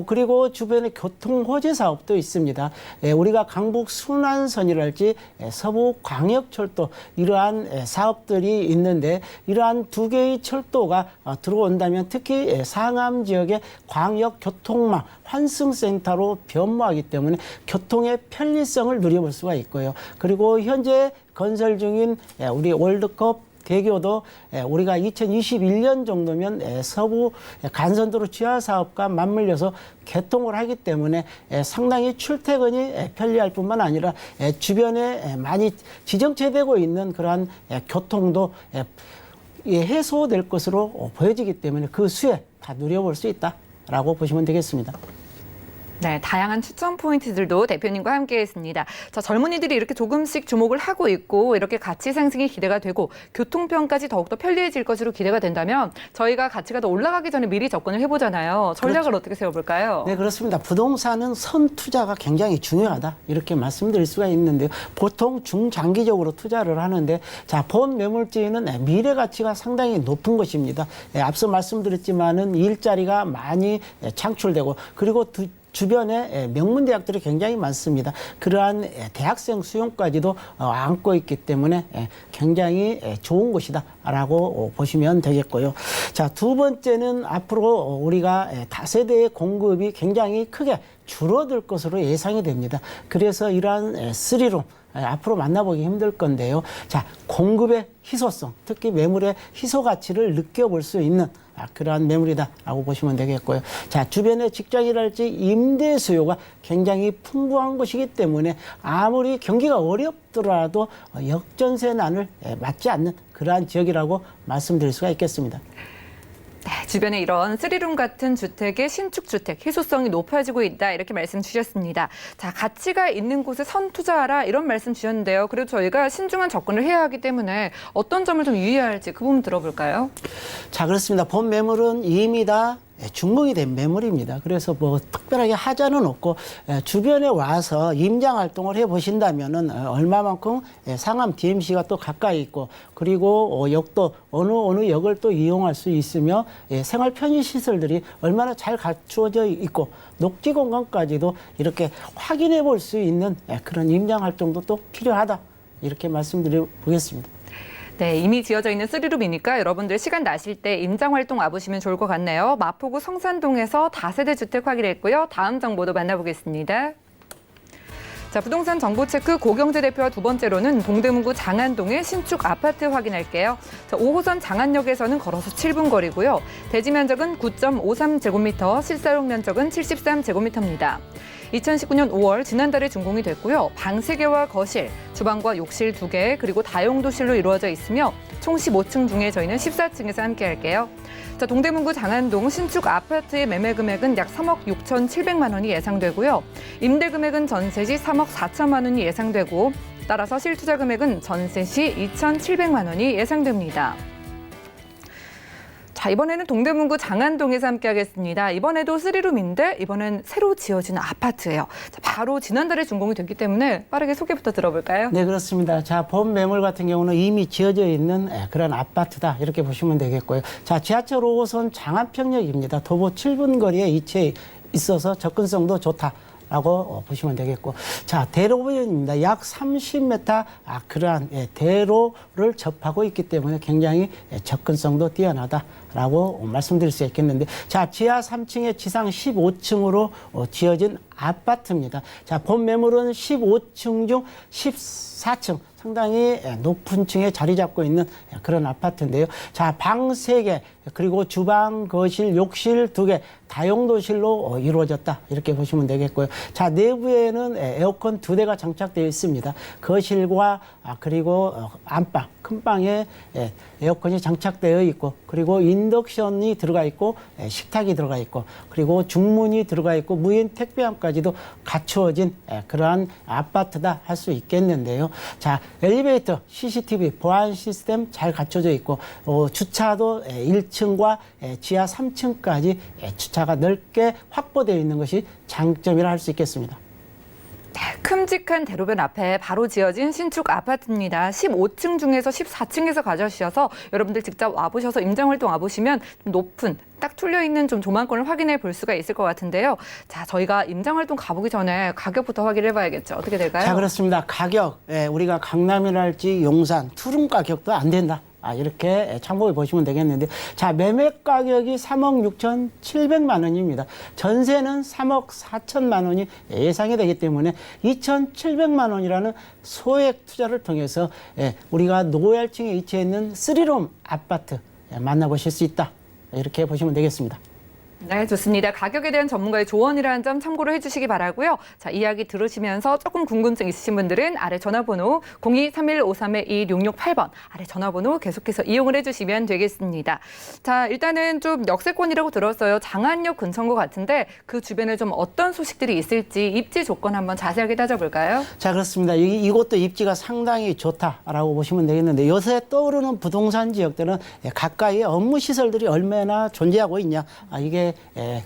그리고 주변에 교통 호재 사업도 있습니다. 우리가 강북 순환선이랄지 서부 광역철도 이러한 사업들이 있는데 이러한 두 개의 철도가 들어온다면 특히 상암 지역의 광역 교통망 환승센터로 변모하기 때문에 교통의 편리성을 누려볼 수가 있고요. 그리고 현재 건설 중인 우리 월드컵 대교도 우리가 2021년 정도면 서부 간선도로 지하 사업과 맞물려서 개통을 하기 때문에 상당히 출퇴근이 편리할 뿐만 아니라 주변에 많이 지정체되고 있는 그러한 교통도 해소될 것으로 보여지기 때문에 그 수혜 다 누려볼 수 있다라고 보시면 되겠습니다. 네, 다양한 추천 포인트들도 대표님과 함께했습니다. 자, 젊은이들이 이렇게 조금씩 주목을 하고 있고 이렇게 가치 상승이 기대가 되고 교통편까지 더욱더 편리해질 것으로 기대가 된다면 저희가 가치가 더 올라가기 전에 미리 접근을 해보잖아요. 전략을 그렇죠. 어떻게 세워볼까요? 네, 그렇습니다. 부동산은 선투자가 굉장히 중요하다 이렇게 말씀드릴 수가 있는데요. 보통 중장기적으로 투자를 하는데 자, 본 매물지는 미래 가치가 상당히 높은 것입니다. 앞서 말씀드렸지만은 일자리가 많이 창출되고 그리고 주변에 명문대학들이 굉장히 많습니다. 그러한 대학생 수용까지도 안고 있기 때문에 굉장히 좋은 곳이다라고 보시면 되겠고요. 자, 두 번째는 앞으로 우리가 다세대의 공급이 굉장히 크게 줄어들 것으로 예상이 됩니다. 그래서 이러한 쓰리룸 앞으로 만나보기 힘들 건데요. 자, 공급의 희소성, 특히 매물의 희소 가치를 느껴볼 수 있는 그러한 매물이다라고 보시면 되겠고요. 자, 주변에 직장이랄지 임대 수요가 굉장히 풍부한 곳이기 때문에 아무리 경기가 어렵더라도 역전세난을 맞지 않는 그러한 지역이라고 말씀드릴 수가 있겠습니다. 네, 주변에 이런 쓰리룸 같은 주택의 신축 주택 희소성이 높아지고 있다 이렇게 말씀 주셨습니다. 자, 가치가 있는 곳에 선투자하라 이런 말씀 주셨는데요. 그래도 저희가 신중한 접근을 해야 하기 때문에 어떤 점을 좀 유의해야 할지 그 부분 들어볼까요? 자, 그렇습니다. 본 매물은 이미 다 준공이 된 매물입니다. 그래서 뭐 특별하게 하자는 없고 주변에 와서 임장 활동을 해 보신다면은 얼마만큼 상암 DMC가 또 가까이 있고 그리고 역도 어느 역을 또 이용할 수 있으며 생활 편의 시설들이 얼마나 잘 갖추어져 있고 녹지 공간까지도 이렇게 확인해 볼 수 있는 그런 임장 활동도 또 필요하다 이렇게 말씀드려 보겠습니다. 네, 이미 지어져 있는 쓰리룸이니까 여러분들 시간 나실 때 임장 활동 와보시면 좋을 것 같네요. 마포구 성산동에서 다세대 주택 확인했고요. 다음 정보도 만나보겠습니다. 자, 부동산 정보 체크 고경재 대표와 두 번째로는 동대문구 장안동의 신축 아파트 확인할게요. 자, 5호선 장안역에서는 걸어서 7분 거리고요. 대지 면적은 9.53제곱미터, 실사용 면적은 73제곱미터입니다. 2019년 5월 지난달에 준공이 됐고요. 방 3개와 거실, 주방과 욕실 2개, 그리고 다용도실로 이루어져 있으며 총 15층 중에 저희는 14층에서 함께 할게요. 자, 동대문구 장안동 신축 아파트의 매매 금액은 약 3억 6,700만 원이 예상되고요. 임대 금액은 전세 시 3억 4천만 원이 예상되고 따라서 실투자 금액은 전세 시 2,700만 원이 예상됩니다. 자, 이번에는 동대문구 장안동에서 함께하겠습니다. 이번에도 쓰리룸인데 이번엔 새로 지어진 아파트예요. 자, 바로 지난달에 준공이 됐기 때문에 빠르게 소개부터 들어볼까요? 네, 그렇습니다. 자, 본 매물 같은 경우는 이미 지어져 있는 그런 아파트다 이렇게 보시면 되겠고요. 자, 지하철 5호선 장안평역입니다. 도보 7분 거리에 위치해 있어서 접근성도 좋다. 라고 보시면 되겠고. 자, 대로변입니다. 약 30m 그러한 대로를 접하고 있기 때문에 굉장히 접근성도 뛰어나다라고 말씀드릴 수 있겠는데 자, 지하 3층에 지상 15층으로 지어진 아파트입니다. 자, 본 매물은 15층 중 14층. 상당히 높은 층에 자리 잡고 있는 그런 아파트인데요. 자, 방 3개, 그리고 주방, 거실, 욕실 2개, 다용도실로 이루어졌다. 이렇게 보시면 되겠고요. 자, 내부에는 에어컨 2대가 장착되어 있습니다. 거실과 그리고 안방, 큰 방에 에어컨이 장착되어 있고, 그리고 인덕션이 들어가 있고, 식탁이 들어가 있고, 그리고 중문이 들어가 있고, 무인 택배함까지도 갖추어진 그러한 아파트다 할 수 있겠는데요. 자, 엘리베이터, CCTV, 보안 시스템 잘 갖춰져 있고 주차도 1층과 지하 3층까지 주차가 넓게 확보되어 있는 것이 장점이라 할 수 있겠습니다. 네, 큼직한 대로변 앞에 바로 지어진 신축 아파트입니다. 15층 중에서 14층에서 가져주셔서 여러분들 직접 와보셔서 임장활동 와보시면 높은 딱 뚫려있는 좀 조망권을 확인해 볼 수가 있을 것 같은데요. 자, 저희가 임장활동 가보기 전에 가격부터 확인해 봐야겠죠. 어떻게 될까요? 자, 그렇습니다. 가격, 우리가 강남이랄지 용산, 투룸 가격도 안 된다. 이렇게 참고해 보시면 되겠는데, 자, 매매 가격이 3억 6,700만 원입니다. 전세는 3억 4천만 원이 예상이 되기 때문에 2,700만 원이라는 소액 투자를 통해서 우리가 노열층에 위치해 있는 3룸 아파트 만나보실 수 있다. 이렇게 보시면 되겠습니다. 네, 좋습니다. 가격에 대한 전문가의 조언이라는 점 참고를 해주시기 바라고요. 자, 이야기 들으시면서 조금 궁금증 있으신 분들은 아래 전화번호 023153-2668번 아래 전화번호 계속해서 이용을 해주시면 되겠습니다. 자, 일단은 좀 역세권이라고 들었어요. 장안역 근처인 것 같은데 그 주변에 좀 어떤 소식들이 있을지 입지 조건 한번 자세하게 따져볼까요? 자, 그렇습니다. 이곳도 입지가 상당히 좋다라고 보시면 되겠는데, 요새 떠오르는 부동산 지역들은 가까이에 업무 시설들이 얼마나 존재하고 있냐, 이게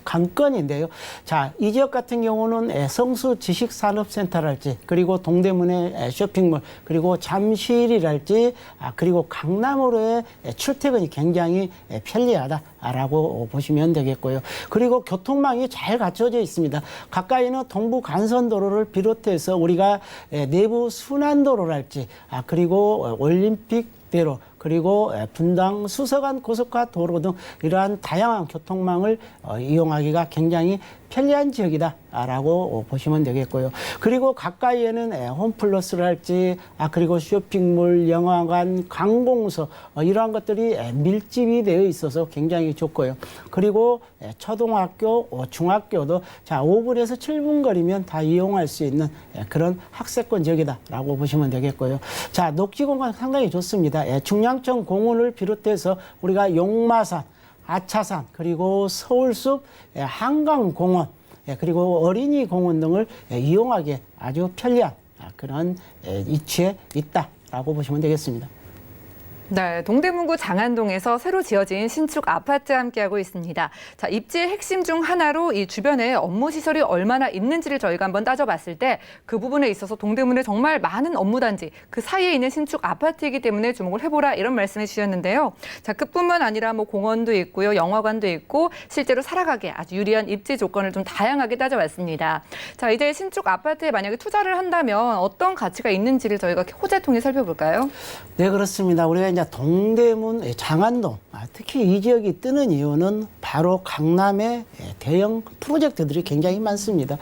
관건인데요. 자, 이 지역 같은 경우는 성수 지식산업센터랄지, 그리고 동대문의 쇼핑몰, 그리고 잠실이랄지, 그리고 강남으로의 출퇴근이 굉장히 편리하다라고 보시면 되겠고요. 그리고 교통망이 잘 갖춰져 있습니다. 가까이는 동부 간선도로를 비롯해서 우리가 내부 순환도로랄지, 그리고 올림픽대로, 그리고 분당 수서간 고속화 도로 등 이러한 다양한 교통망을 이용하기가 굉장히 편리한 지역이다라고 보시면 되겠고요. 그리고 가까이에는 홈플러스랄지, 그리고 쇼핑몰, 영화관, 관공서, 이러한 것들이 밀집이 되어 있어서 굉장히 좋고요. 그리고 초등학교, 중학교도 자 5분에서 7분 거리면 다 이용할 수 있는 그런 학세권 지역이다라고 보시면 되겠고요. 자, 녹지 공간 상당히 좋습니다. 중량천 공원을 비롯해서 우리가 용마산, 아차산, 그리고 서울숲, 한강공원, 그리고 어린이공원 등을 이용하기에 아주 편리한 그런 위치에 있다라고 보시면 되겠습니다. 네, 동대문구 장안동에서 새로 지어진 신축 아파트 함께하고 있습니다. 자, 입지의 핵심 중 하나로 이 주변에 업무 시설이 얼마나 있는지를 저희가 한번 따져봤을 때 그 부분에 있어서 동대문에 정말 많은 업무단지 그 사이에 있는 신축 아파트이기 때문에 주목을 해보라 이런 말씀해 주셨는데요. 자, 그뿐만 아니라 뭐 공원도 있고요, 영화관도 있고 실제로 살아가기에 아주 유리한 입지 조건을 좀 다양하게 따져봤습니다. 자, 이제 신축 아파트에 만약에 투자를 한다면 어떤 가치가 있는지를 저희가 호재 통해 살펴볼까요? 네, 그렇습니다. 우리가 이제 동대문, 장안동, 특히 이 지역이 뜨는 이유는 바로 강남의 대형 프로젝트들이 굉장히 많습니다.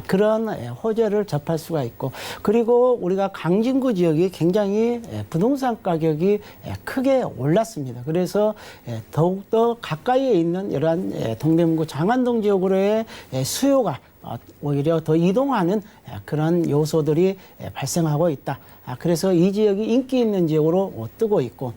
그런 호재를 접할 수가 있고, 그리고 우리가 강진구 지역이 굉장히 부동산 가격이 크게 올랐습니다. 그래서 더욱더 가까이에 있는 이러한 동대문구 장안동 지역으로의 수요가 오히려 더 이동하는 그런 요소들이 발생하고 있다. 그래서 이 지역이 인기 있는 지역으로 뜨고 있고,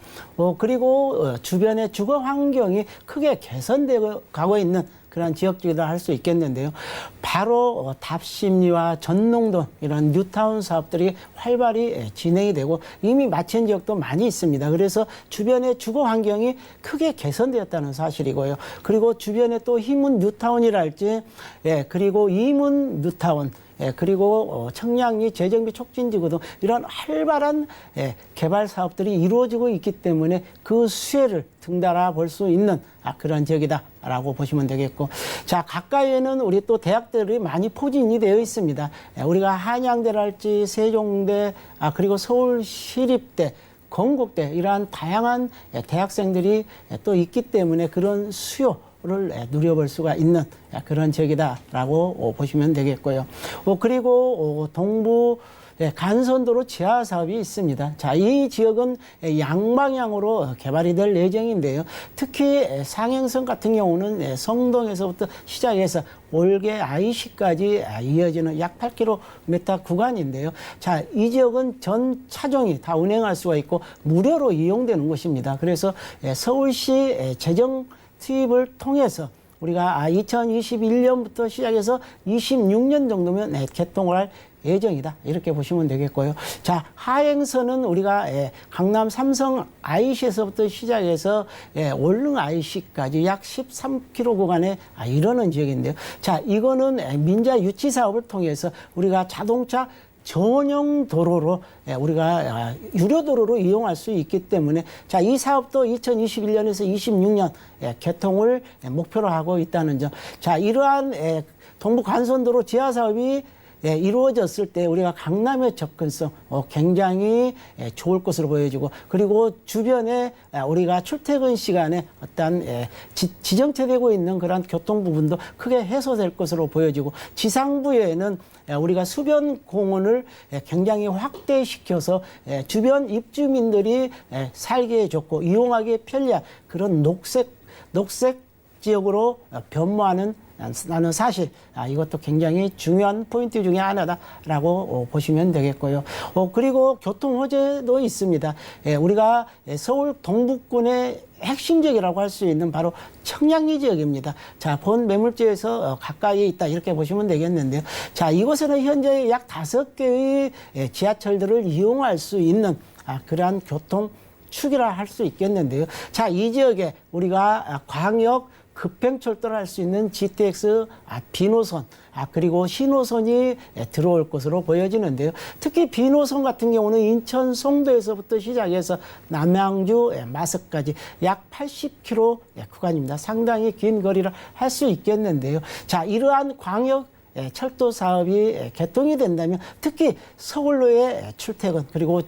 그리고 주변의 주거 환경이 크게 개선되어 가고 있는 그런 지역이다 할 수 있겠는데요. 바로 답심리와 전농동 이런 뉴타운 사업들이 활발히 진행이 되고 이미 마친 지역도 많이 있습니다. 그래서 주변의 주거 환경이 크게 개선되었다는 사실이고요. 그리고 주변에 또 희문 뉴타운이랄지, 그리고 이문 뉴타운, 그리고 청량리 재정비 촉진지구 등 이런 활발한 개발 사업들이 이루어지고 있기 때문에 그 수혜를 등달아 볼 수 있는 그런 지역이다라고 보시면 되겠고, 자, 가까이에는 우리 또 대학들이 많이 포진이 되어 있습니다. 우리가 한양대랄지 세종대, 그리고 서울시립대, 건국대 이러한 다양한 대학생들이 또 있기 때문에 그런 수요를 누려볼 수가 있는 그런 지역이다라고 보시면 되겠고요. 그리고 동부 간선도로 지하 사업이 있습니다. 자, 이 지역은 양방향으로 개발이 될 예정인데요. 특히 상행선 같은 경우는 성동에서부터 시작해서 올개 IC까지 이어지는 약 8km 구간인데요. 자, 이 지역은 전 차종이 다 운행할 수가 있고 무료로 이용되는 곳입니다. 그래서 서울시 재정 투입을 통해서 우리가 2021년부터 시작해서 26년 정도면 개통을 할 예정이다. 이렇게 보시면 되겠고요. 자, 하행선은 우리가 강남 삼성 IC에서부터 시작해서 월릉 IC까지 약 13km 구간에 이르는 지역인데요. 자, 이거는 민자 유치 사업을 통해서 우리가 자동차 전용 도로로 우리가 유료 도로로 이용할 수 있기 때문에 자, 이 사업도 2021년에서 26년 개통을 목표로 하고 있다는 점. 자, 이러한 동부 간선도로 지하 사업이 이루어졌을 때 우리가 강남의 접근성 굉장히 좋을 것으로 보여지고, 그리고 주변에 우리가 출퇴근 시간에 어떤 지정체되고 있는 그런 교통 부분도 크게 해소될 것으로 보여지고, 지상부에는 우리가 수변 공원을 굉장히 확대시켜서 주변 입주민들이 살기에 좋고 이용하기에 편리한 그런 녹색 지역으로 변모하는 나는 사실 이것도 굉장히 중요한 포인트 중에 하나다라고 보시면 되겠고요. 그리고 교통 호재도 있습니다. 우리가 서울 동북권의 핵심 지역이라고 할 수 있는 바로 청량리 지역입니다. 자, 본 매물지에서 가까이 있다 이렇게 보시면 되겠는데요. 자, 이곳에는 현재 약 5개의 지하철들을 이용할 수 있는 그러한 교통 축이라 할 수 있겠는데요. 자, 이 지역에 우리가 광역 급행철도를 할 수 있는 GTX B노선 그리고 C노선이 들어올 것으로 보여지는데요. 특히 B노선 같은 경우는 인천 송도에서부터 시작해서 남양주 마석까지 약 80km 구간입니다. 상당히 긴 거리를 할 수 있겠는데요. 자, 이러한 광역 철도 사업이 개통이 된다면 특히 서울로의 출퇴근 그리고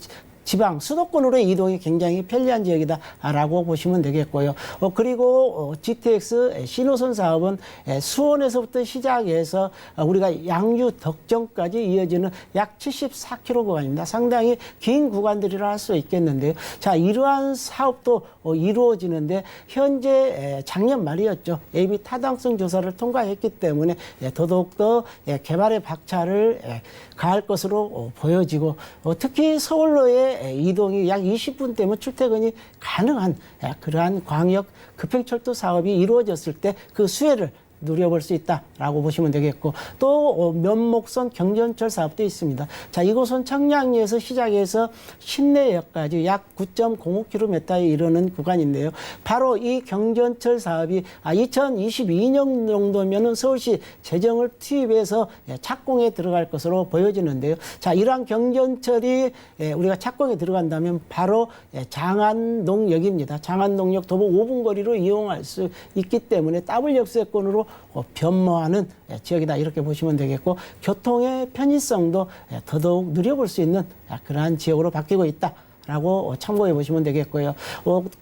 지방 수도권으로의 이동이 굉장히 편리한 지역이다라고 보시면 되겠고요. 그리고 GTX 신호선 사업은 수원에서부터 시작해서 우리가 양주 덕정까지 이어지는 약 74km 구간입니다. 상당히 긴 구간들이라 할 수 있겠는데요. 자, 이러한 사업도 이루어지는데 현재 작년 말이었죠. AB 타당성 조사를 통과했기 때문에 더더욱더 개발의 박차를 가할 것으로 보여지고, 특히 서울로의 이동이 약 20분대면 출퇴근이 가능한 그러한 광역 급행철도 사업이 이루어졌을 때 그 수혜를 누려볼 수 있다라고 보시면 되겠고, 또 면목선 경전철 사업도 있습니다. 자, 이곳은 청량리에서 시작해서 신내역까지 약 9.05km에 이르는 구간인데요. 바로 이 경전철 사업이 2022년 정도면은 서울시 재정을 투입해서 착공에 들어갈 것으로 보여지는데요. 자, 이러한 경전철이 우리가 착공에 들어간다면 바로 장안동역입니다. 장안동역 도보 5분 거리로 이용할 수 있기 때문에 더블 역세권으로 변모하는 지역이다 이렇게 보시면 되겠고, 교통의 편의성도 더더욱 누려볼 수 있는 그러한 지역으로 바뀌고 있다라고 참고해 보시면 되겠고요.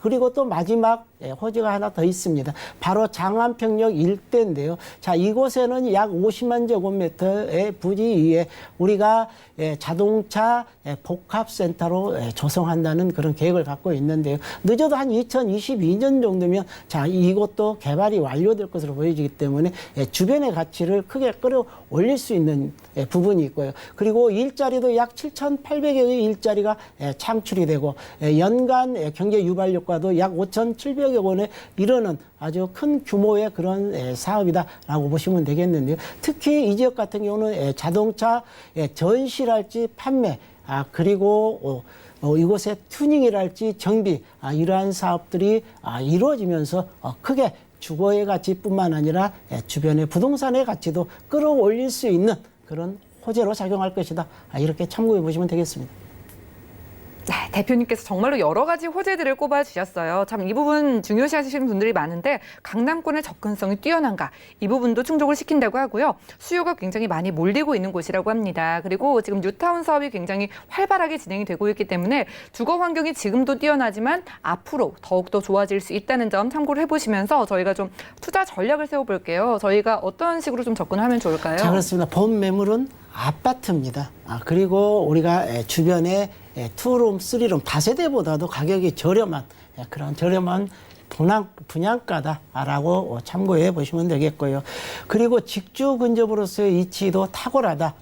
그리고 또 마지막 호재가 하나 더 있습니다. 바로 장안평역 일대인데요. 자, 이곳에는 약 50만 제곱미터의 부지 위에 우리가 자동차 복합센터로 조성한다는 그런 계획을 갖고 있는데요. 늦어도 한 2022년 정도면 자, 이곳도 개발이 완료될 것으로 보여지기 때문에 주변의 가치를 크게 끌어올릴 수 있는 부분이 있고요. 그리고 일자리도 약 7,800여의 일자리가 창출이 되고, 연간 경제 유발 효과도 약 5,700여 원에 이르는 아주 큰 규모의 그런 사업이다라고 보시면 되겠는데요. 특히 이 지역 같은 경우는 자동차 전시랄지 판매, 그리고 이곳의 튜닝이랄지 정비, 이러한 사업들이 이루어지면서 크게 주거의 가치뿐만 아니라 주변의 부동산의 가치도 끌어올릴 수 있는 그런 호재로 작용할 것이다. 이렇게 참고해 보시면 되겠습니다. 네, 대표님께서 정말로 여러 가지 호재들을 꼽아주셨어요. 참 이 부분 중요시하시는 분들이 많은데, 강남권의 접근성이 뛰어난가, 이 부분도 충족을 시킨다고 하고요. 수요가 굉장히 많이 몰리고 있는 곳이라고 합니다. 그리고 지금 뉴타운 사업이 굉장히 활발하게 진행이 되고 있기 때문에 주거 환경이 지금도 뛰어나지만 앞으로 더욱더 좋아질 수 있다는 점 참고를 해보시면서 저희가 좀 투자 전략을 세워볼게요. 저희가 어떤 식으로 좀 접근하면 좋을까요? 자, 그렇습니다. 본 매물은 아파트입니다. 그리고 우리가 주변에 투룸, 쓰리룸, 다세대보다도 가격이 저렴한 그런 저렴한 분양가다라고 참고해 보시면 되겠고요. 그리고 직주 근접으로서의 위치도 탁월하다.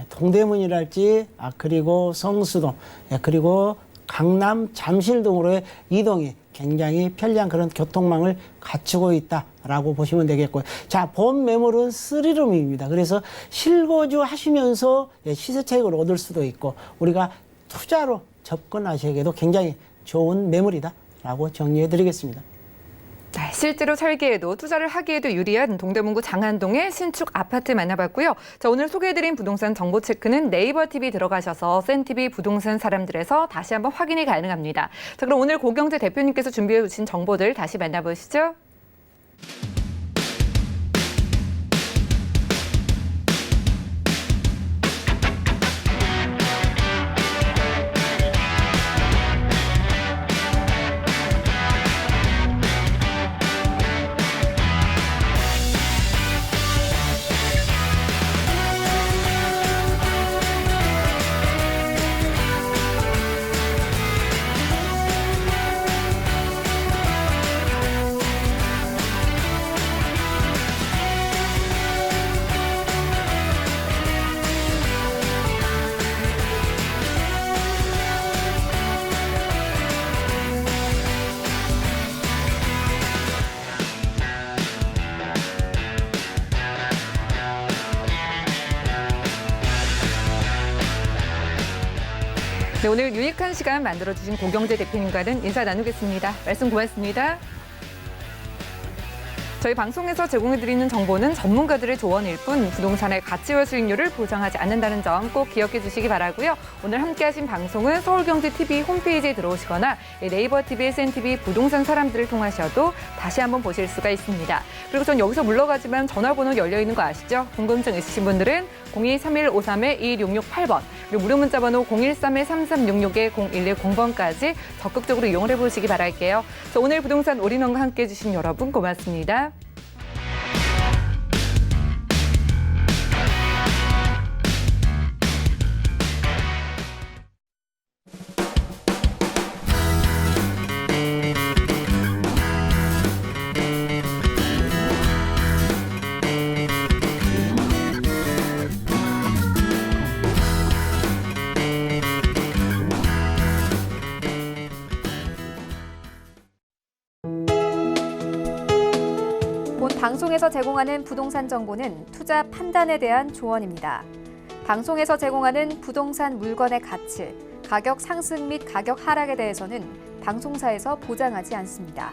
동대문이랄지 그리고 성수동, 그리고 강남 잠실 등으로의 이동이 굉장히 편리한 그런 교통망을 갖추고 있다라고 보시면 되겠고요. 자, 본 매물은 3룸입니다. 그래서 실거주 하시면서 시세 차익을 얻을 수도 있고, 우리가 투자로 접근하시기에도 굉장히 좋은 매물이다라고 정리해 드리겠습니다. 네, 실제로 살기에도 투자를 하기에도 유리한 동대문구 장안동의 신축 아파트 만나봤고요. 자, 오늘 소개해드린 부동산 정보 체크는 네이버 TV 들어가셔서 센TV 부동산 사람들에서 다시 한번 확인이 가능합니다. 자, 그럼 오늘 고경재 대표님께서 준비해 주신 정보들 다시 만나보시죠. 네, 오늘 유익한 시간 만들어주신 고경재 대표님과는 인사 나누겠습니다. 말씀 고맙습니다. 저희 방송에서 제공해드리는 정보는 전문가들의 조언일 뿐 부동산의 가치와 수익률을 보장하지 않는다는 점 꼭 기억해 주시기 바라고요. 오늘 함께하신 방송은 서울경제TV 홈페이지에 들어오시거나 네이버 TV의 센TV 부동산 사람들을 통하셔도 다시 한번 보실 수가 있습니다. 그리고 전 여기서 물러가지만 전화번호 열려있는 거 아시죠? 궁금증 있으신 분들은 023153-2166-8번 그리고 무료 문자번호 013-3366-0110번까지 적극적으로 이용을 해보시기 바랄게요. 오늘 부동산 올인원과 함께해 주신 여러분 고맙습니다. 본 방송에서 제공하는 부동산 정보는 투자 판단에 대한 조언입니다. 방송에서 제공하는 부동산 물건의 가치, 가격 상승 및 가격 하락에 대해서는 방송사에서 보장하지 않습니다.